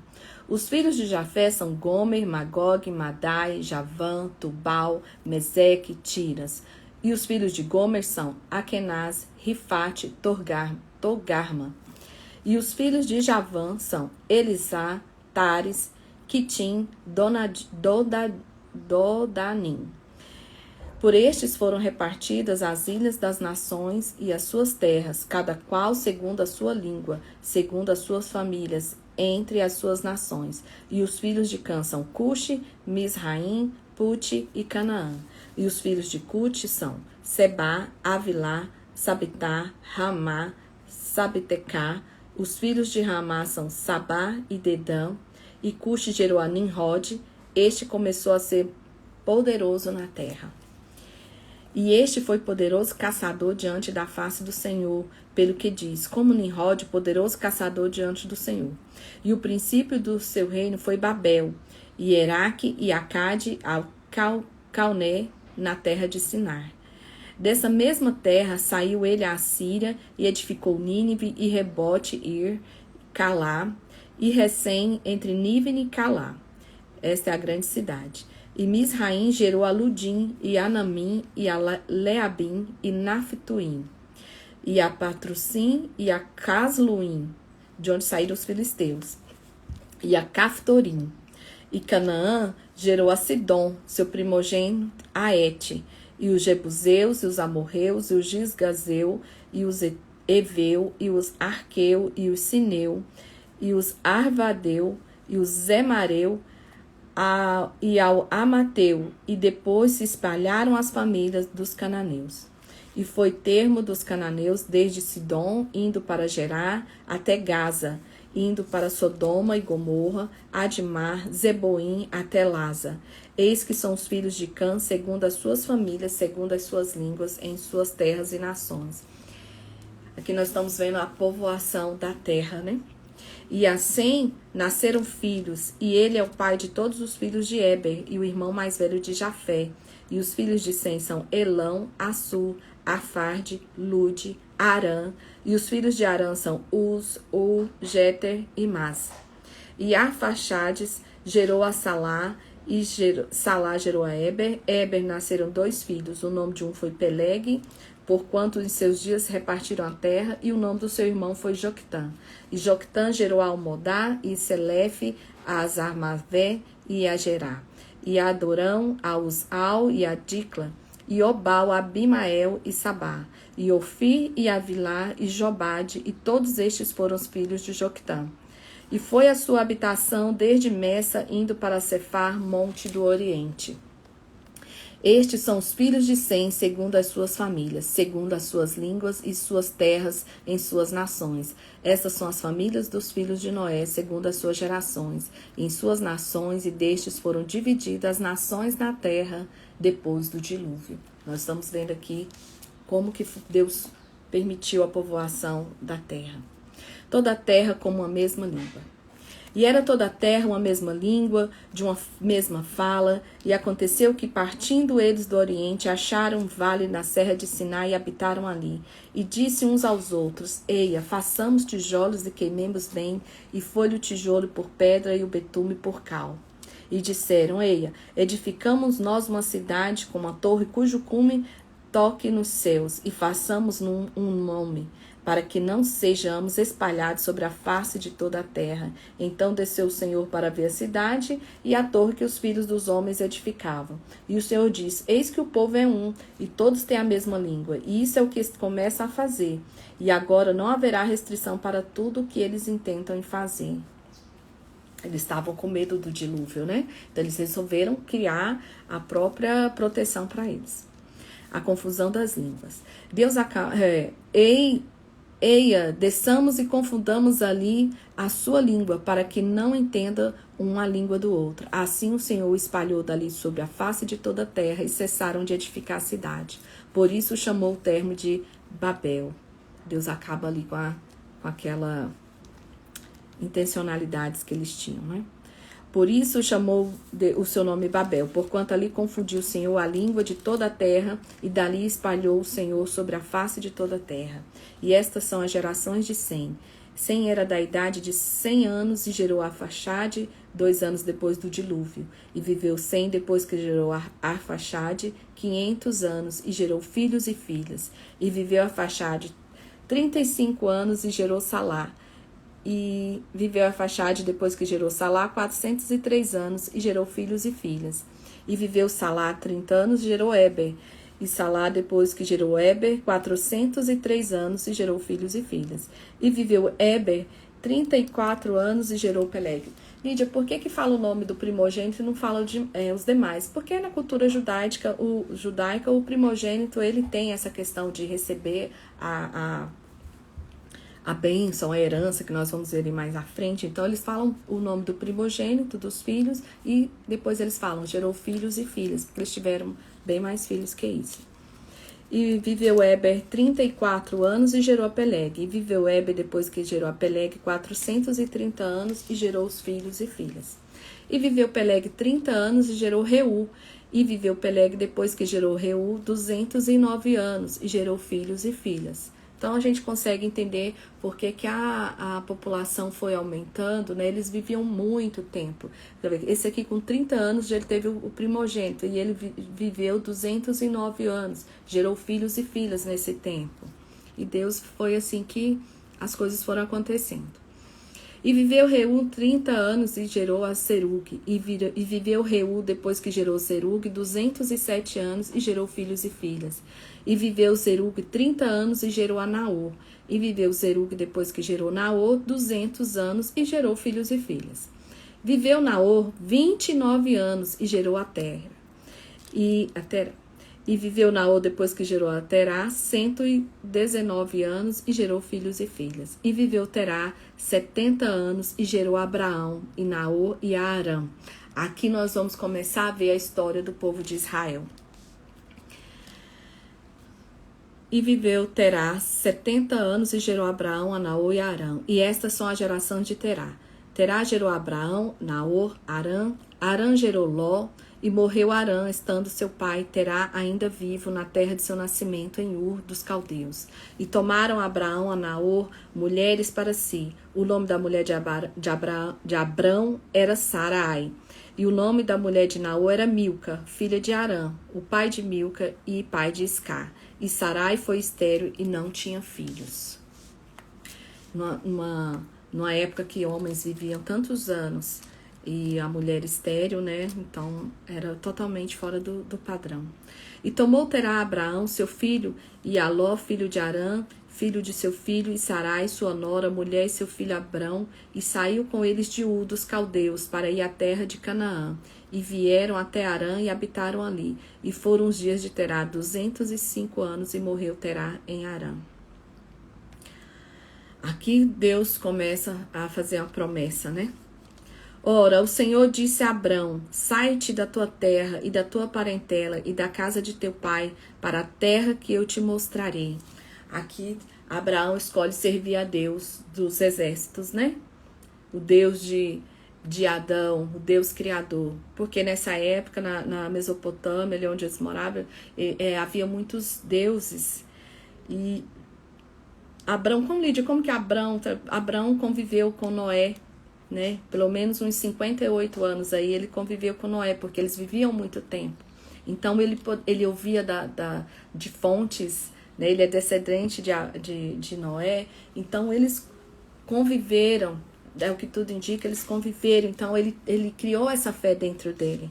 Os filhos de Jafé são Gomer, Magog, Madai, Javã, Tubal, Meseque e Tiras. E os filhos de Gomer são Akenaz, Rifate, Togarma. E os filhos de Javã são Elisá, Tares, Quitim, Dodanim. Por estes foram repartidas as ilhas das nações e as suas terras, cada qual segundo a sua língua, segundo as suas famílias, entre as suas nações. E os filhos de Cã são Cuxi, Misraim, Puti e Canaã. E os filhos de Cuti são Sebá, Avilá, Sabitá, Ramá, Sabitecá. Os filhos de Ramá são Sabá e Dedã. E Cuxi gerou a Nimrod. Este começou a ser poderoso na terra. E este foi poderoso caçador diante da face do Senhor, pelo que diz, como Nimrod, poderoso caçador diante do Senhor. E o princípio do seu reino foi Babel, e Eraque e Acade ao Calné, na terra de Sinar. Dessa mesma terra saiu ele à Síria, e edificou Nínive, e Rebote, Ir, Calá, e Recém, entre Níven e Calá. Esta é a grande cidade. E Misraim gerou a Ludim, e Anamim, e a Leabim, e Naphtuim, e a Patrussim, e a Casluim, de onde saíram os filisteus, e a Caftorim. E Canaã gerou a Sidom, seu primogênito, a Et, e os Jebuseus, e os Amorreus, e os Gisgazeu, e os Eveu, e os Arqueu, e os Sineu, e os Arvadeu, e os Zemareu, e ao Amateu, e depois se espalharam as famílias dos cananeus. E foi termo dos cananeus desde Sidom, indo para Gerá, até Gaza, indo para Sodoma e Gomorra, Admar, Zeboim, até Laza. Eis que são os filhos de Cã, segundo as suas famílias, segundo as suas línguas, em suas terras e nações. Aqui nós estamos vendo a povoação da terra, né? E assim nasceram filhos, e ele é o pai de todos os filhos de Éber, e o irmão mais velho de Jafé. E os filhos de Sem são Elão, Assur, Afarde, Lude, Arã. E os filhos de Arã são Uz, U, Jeter e Mas. E Arfaxades gerou a Salá, e Salá gerou a Éber. Éber nasceram 2 filhos, o nome de um foi Peleg, porquanto em seus dias repartiram a terra, e o nome do seu irmão foi Joctã. E Joctã gerou a Almodá, e Selefe, a Azarmavé e a Gerá. E a Adorão, a Uzal e a Dicla, e Obal, Abimael e Sabá, e Ofir e Avilá e Jobade, e todos estes foram os filhos de Joctã. E foi a sua habitação desde Messa, indo para Cefar, monte do Oriente. Estes são os filhos de Sem, segundo as suas famílias, segundo as suas línguas e suas terras em suas nações. Estas são as famílias dos filhos de Noé, segundo as suas gerações, em suas nações, e destes foram divididas as nações na terra depois do dilúvio. Nós estamos vendo aqui como que Deus permitiu a povoação da terra. Toda a terra como uma mesma língua. E era toda a terra uma mesma língua, de uma mesma fala, e aconteceu que, partindo eles do Oriente, acharam um vale na serra de Sinai e habitaram ali. E disse uns aos outros: Eia, façamos tijolos e queimemos bem, e foi-lhe o tijolo por pedra e o betume por cal. E disseram: Eia, edificamos nós uma cidade com uma torre cujo cume toque nos céus, e façamos um nome. para que não sejamos espalhados sobre a face de toda a terra. Então desceu o Senhor para ver a cidade e a torre que os filhos dos homens edificavam. E o Senhor diz: eis que o povo é um, e todos têm a mesma língua. E isso é o que começa a fazer. E agora não haverá restrição para tudo o que eles intentam em fazer. Eles estavam com medo do dilúvio, né? Então eles resolveram criar a própria proteção para eles. A confusão das línguas. Deus eia, desçamos e confundamos ali a sua língua, para que não entenda uma língua do outro. Assim o Senhor espalhou dali sobre a face de toda a terra e cessaram de edificar a cidade. Por isso chamou o termo de Babel. Deus acaba ali com aquela intencionalidades que eles tinham, né? Por isso chamou o seu nome Babel, porquanto ali confundiu o Senhor a língua de toda a terra, e dali espalhou o Senhor sobre a face de toda a terra. E estas são as gerações de Sem. Sem era da idade de 100 anos e gerou Arfaxade 2 anos depois do dilúvio. E viveu Sem depois que gerou Arfaxade 500 anos e gerou filhos e filhas. E viveu Arfaxade 35 anos e gerou Salá. E viveu Arfaxade depois que gerou Salá 403 anos e gerou filhos e filhas. E viveu Salá 30 anos e gerou Éber. E Salá depois que gerou Éber 403 anos e gerou filhos e filhas. E viveu Éber 34 anos e gerou Peleg. Lídia, por que fala o nome do primogênito e não fala os demais? Porque na cultura judaica o primogênito ele tem essa questão de receber a bênção, a herança, que nós vamos ver ali mais à frente. Então, eles falam o nome do primogênito, dos filhos, e depois eles falam, gerou filhos e filhas, porque eles tiveram bem mais filhos que isso. E viveu Éber 34 anos e gerou a Peleg. E viveu Éber, depois que gerou a Peleg, 430 anos e gerou os filhos e filhas. E viveu Peleg 30 anos e gerou Reu. E viveu Peleg, depois que gerou Reu, 209 anos e gerou filhos e filhas. Então, a gente consegue entender por que a população foi aumentando, né? Eles viviam muito tempo. Esse aqui, com 30 anos, ele teve o primogênito, e ele viveu 209 anos. Gerou filhos e filhas nesse tempo. E Deus foi assim que as coisas foram acontecendo. E viveu Reu 30 anos e gerou a Serug. E viveu Reu, depois que gerou Serug, 207 anos e gerou filhos e filhas. E viveu Serug 30 anos e gerou a Naor. E viveu Serug, depois que gerou Naor, 200 anos e gerou filhos e filhas. Viveu Naor 29 anos e gerou a Terra. E viveu Naor, depois que gerou a Terá, 119 anos e gerou filhos e filhas. E viveu Terá 70 anos e gerou Abraão, e Naor e a Arã. Aqui nós vamos começar a ver a história do povo de Israel. E viveu Terá 70 anos e gerou Abraão, a Naor e a Arã. E estas são as gerações de Terá. Terá gerou Abraão, Naor, Arã. Arã gerou Ló. E morreu Arã, estando seu pai Terá ainda vivo na terra de seu nascimento, em Ur dos Caldeus. E tomaram Abraão a Naor mulheres para si. O nome da mulher de Abrão era Sarai. E o nome da mulher de Naor era Milca, filha de Arã, o pai de Milca e pai de Iscar. E Sarai foi estéril e não tinha filhos. Numa época que homens viviam tantos anos, e a mulher estéril, né? Então, era totalmente fora do padrão. E tomou Terá Abraão, seu filho, e Aló, filho de Arã, filho de seu filho, e Sarai, sua nora, mulher, e seu filho Abrão, e saiu com eles de Ur dos Caldeus, para ir à terra de Canaã. E vieram até Arã e habitaram ali. E foram os dias de Terá 205 anos, e morreu Terá em Arã. Aqui Deus começa a fazer uma promessa, né? Ora, o Senhor disse a Abrão: sai-te da tua terra e da tua parentela e da casa de teu pai para a terra que eu te mostrarei. Aqui, Abraão escolhe servir a Deus dos exércitos, né? O Deus de Adão, o Deus criador. Porque nessa época, na Mesopotâmia, ali onde eles moravam, havia muitos deuses. E Abrão, como que Abrão conviveu com Noé? Né? Pelo menos uns 58 anos aí ele conviveu com Noé, porque eles viviam muito tempo. Então ele ouvia de fontes, né? Ele é descendente de Noé, então eles conviveram, é o que tudo indica, eles conviveram, então ele criou essa fé dentro dele.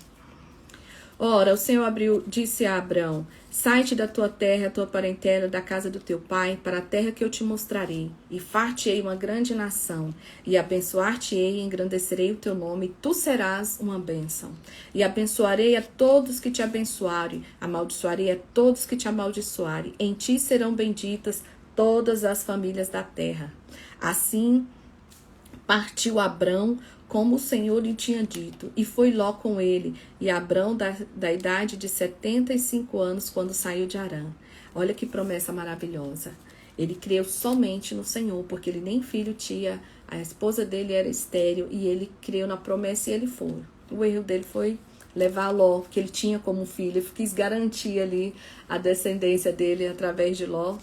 Ora, o Senhor disse a Abrão: sai-te da tua terra, a tua parentela, da casa do teu pai, para a terra que eu te mostrarei, e far-te-ei uma grande nação, e abençoar-te-ei e engrandecerei o teu nome, e tu serás uma bênção. E abençoarei a todos que te abençoarem, amaldiçoarei a todos que te amaldiçoarem. Em ti serão benditas todas as famílias da terra. Assim partiu Abrão, como o Senhor lhe tinha dito, e foi Ló com ele, e Abrão da idade de 75 anos, quando saiu de Harã. Olha que promessa maravilhosa. Ele creu somente no Senhor, porque ele nem filho tinha, a esposa dele era estéril, e ele creu na promessa e ele foi. O erro dele foi levar Ló, que ele tinha como filho, ele quis garantir ali a descendência dele através de Ló,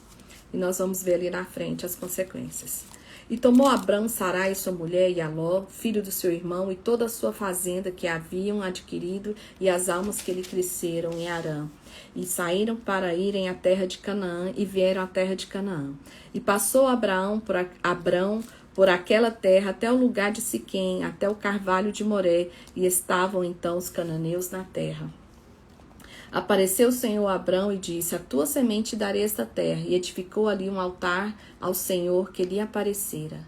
e nós vamos ver ali na frente as consequências. E tomou Abrão Sarai, sua mulher, e a Ló, filho do seu irmão, e toda a sua fazenda que haviam adquirido, e as almas que lhe cresceram em Harã. E saíram para irem à terra de Canaã, e vieram à terra de Canaã. E passou Abrão por aquela terra até o lugar de Siquém, até o carvalho de Moré, e estavam então os cananeus na terra. Apareceu o Senhor a Abrão e disse: a tua semente darei esta terra. E edificou ali um altar ao Senhor que lhe aparecera.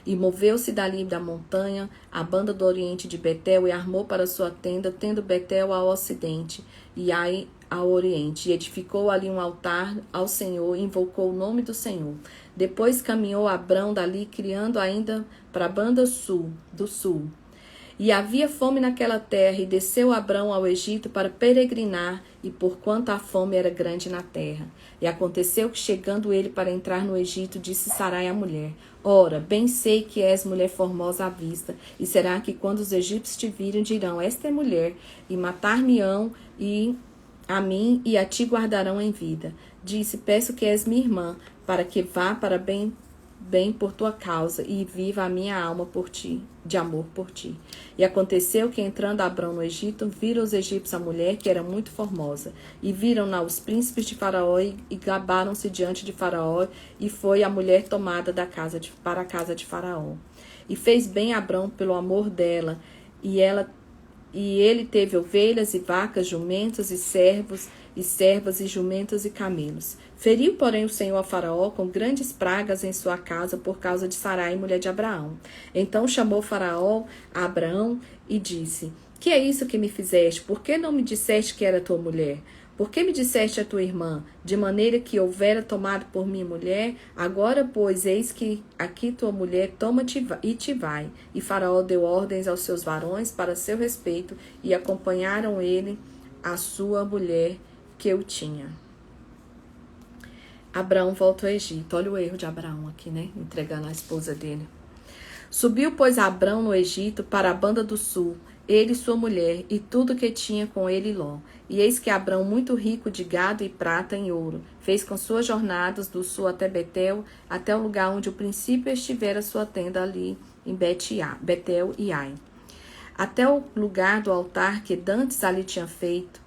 E moveu-se dali da montanha, a banda do oriente de Betel, e armou para sua tenda, tendo Betel ao ocidente, e Ai ao oriente. E edificou ali um altar ao Senhor, e invocou o nome do Senhor. Depois caminhou Abrão dali, criando ainda para a banda do sul. E havia fome naquela terra, e desceu Abrão ao Egito para peregrinar, e porquanto a fome era grande na terra. E aconteceu que, chegando ele para entrar no Egito, disse Sarai à mulher: ora, bem sei que és mulher formosa à vista, e será que quando os egípcios te virem, dirão: esta é mulher, e matar-me-ão, e a mim e a ti guardarão em vida. Disse: peço que és minha irmã, para que vá para bem por tua causa, e viva a minha alma por ti, de amor por ti. E aconteceu que, entrando Abrão no Egito, viram os egípcios a mulher, que era muito formosa, e viram-na os príncipes de Faraó, e gabaram-se diante de Faraó, e foi a mulher tomada para a casa de Faraó. E fez bem Abrão pelo amor dela, e ele teve ovelhas e vacas, jumentos e servos, e servas, e jumentos e camelos. Feriu, porém, o Senhor a Faraó com grandes pragas em sua casa por causa de Sarai, mulher de Abraão. Então chamou Faraó a Abraão e disse: que é isso que me fizeste? Por que não me disseste que era tua mulher? Por que me disseste a tua irmã, de maneira que houvera tomado por minha mulher? Agora, pois, eis que aqui tua mulher, toma-te e te vai. E Faraó deu ordens aos seus varões para seu respeito, e acompanharam ele a sua mulher que o tinha. Abraão volta ao Egito. Olha o erro de Abraão aqui, né? Entregando a esposa dele. Subiu, pois, Abrão no Egito para a banda do sul, ele e sua mulher, e tudo que tinha com ele Ló. E eis que Abrão, muito rico de gado e prata em ouro, fez com suas jornadas do sul até Betel, até o lugar onde o princípio estivera sua tenda ali, em Betel e Ai. Até o lugar do altar que dantes ali tinha feito.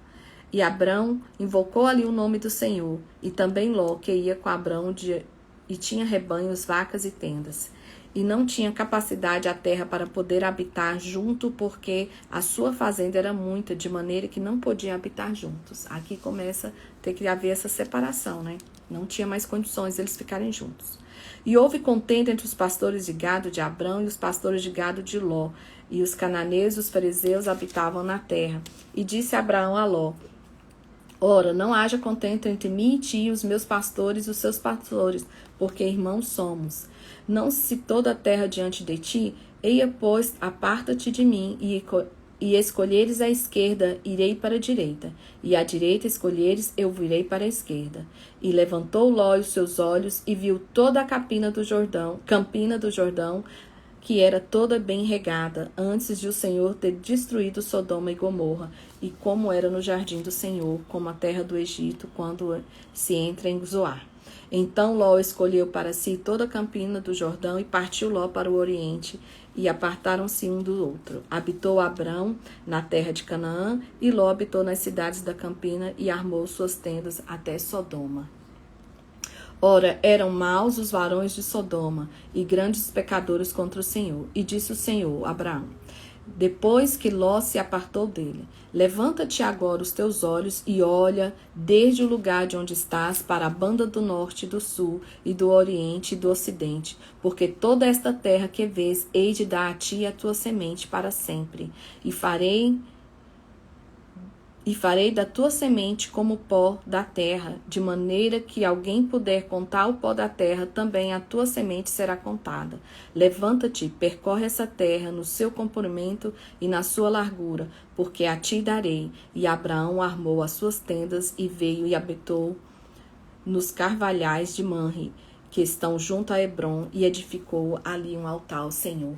E Abrão invocou ali o nome do Senhor, e também Ló, que ia com Abrão, e tinha rebanhos, vacas e tendas. E não tinha capacidade a terra para poder habitar junto, porque a sua fazenda era muita, de maneira que não podiam habitar juntos. Aqui começa a ter que haver essa separação, né? Não tinha mais condições de eles ficarem juntos. E houve contenda entre os pastores de gado de Abrão e os pastores de gado de Ló. E os cananeus e os fariseus habitavam na terra. E disse Abraão a Ló: ora, não haja contento entre mim e ti, os meus pastores e os seus pastores, porque irmãos somos. Não se toda a terra diante de ti, eia, pois, aparta-te de mim, e escolheres a esquerda, irei para a direita, e à direita escolheres, eu virei para a esquerda. E levantou Ló os seus olhos, e viu toda a campina do Jordão, que era toda bem regada, antes de o Senhor ter destruído Sodoma e Gomorra, e como era no jardim do Senhor, como a terra do Egito, quando se entra em Zoar. Então Ló escolheu para si toda a campina do Jordão, e partiu Ló para o oriente, e apartaram-se um do outro. Habitou Abrão na terra de Canaã, e Ló habitou nas cidades da campina, e armou suas tendas até Sodoma. Ora, eram maus os varões de Sodoma e grandes pecadores contra o Senhor. E disse o Senhor a Abraão, depois que Ló se apartou dele: levanta-te agora os teus olhos e olha desde o lugar de onde estás para a banda do norte e do sul e do oriente e do ocidente, porque toda esta terra que vês hei de dar a ti e a tua semente para sempre, e farei da tua semente como o pó da terra, de maneira que alguém puder contar o pó da terra, também a tua semente será contada. Levanta-te, percorre essa terra no seu comprimento e na sua largura, porque a ti darei. E Abraão armou as suas tendas e veio e habitou nos carvalhais de Manre, que estão junto a Hebrom, e edificou ali um altar ao Senhor.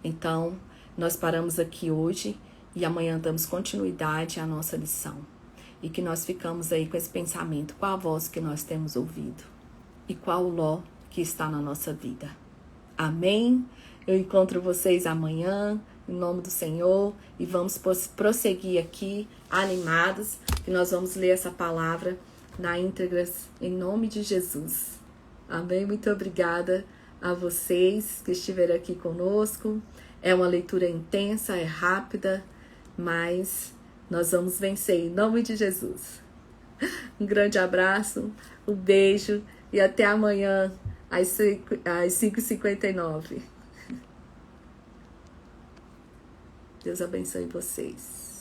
Então, nós paramos aqui hoje e amanhã damos continuidade à nossa lição. E que nós ficamos aí com esse pensamento, qual a voz que nós temos ouvido e qual o Ló que está na nossa vida. Amém? Eu encontro vocês amanhã, em nome do Senhor, e vamos prosseguir aqui, animados, que nós vamos ler essa palavra na íntegra, em nome de Jesus. Amém? Muito obrigada a vocês que estiveram aqui conosco. É uma leitura intensa, é rápida, mas nós vamos vencer em nome de Jesus. Um grande abraço, um beijo e até amanhã às 5h59. Deus abençoe vocês.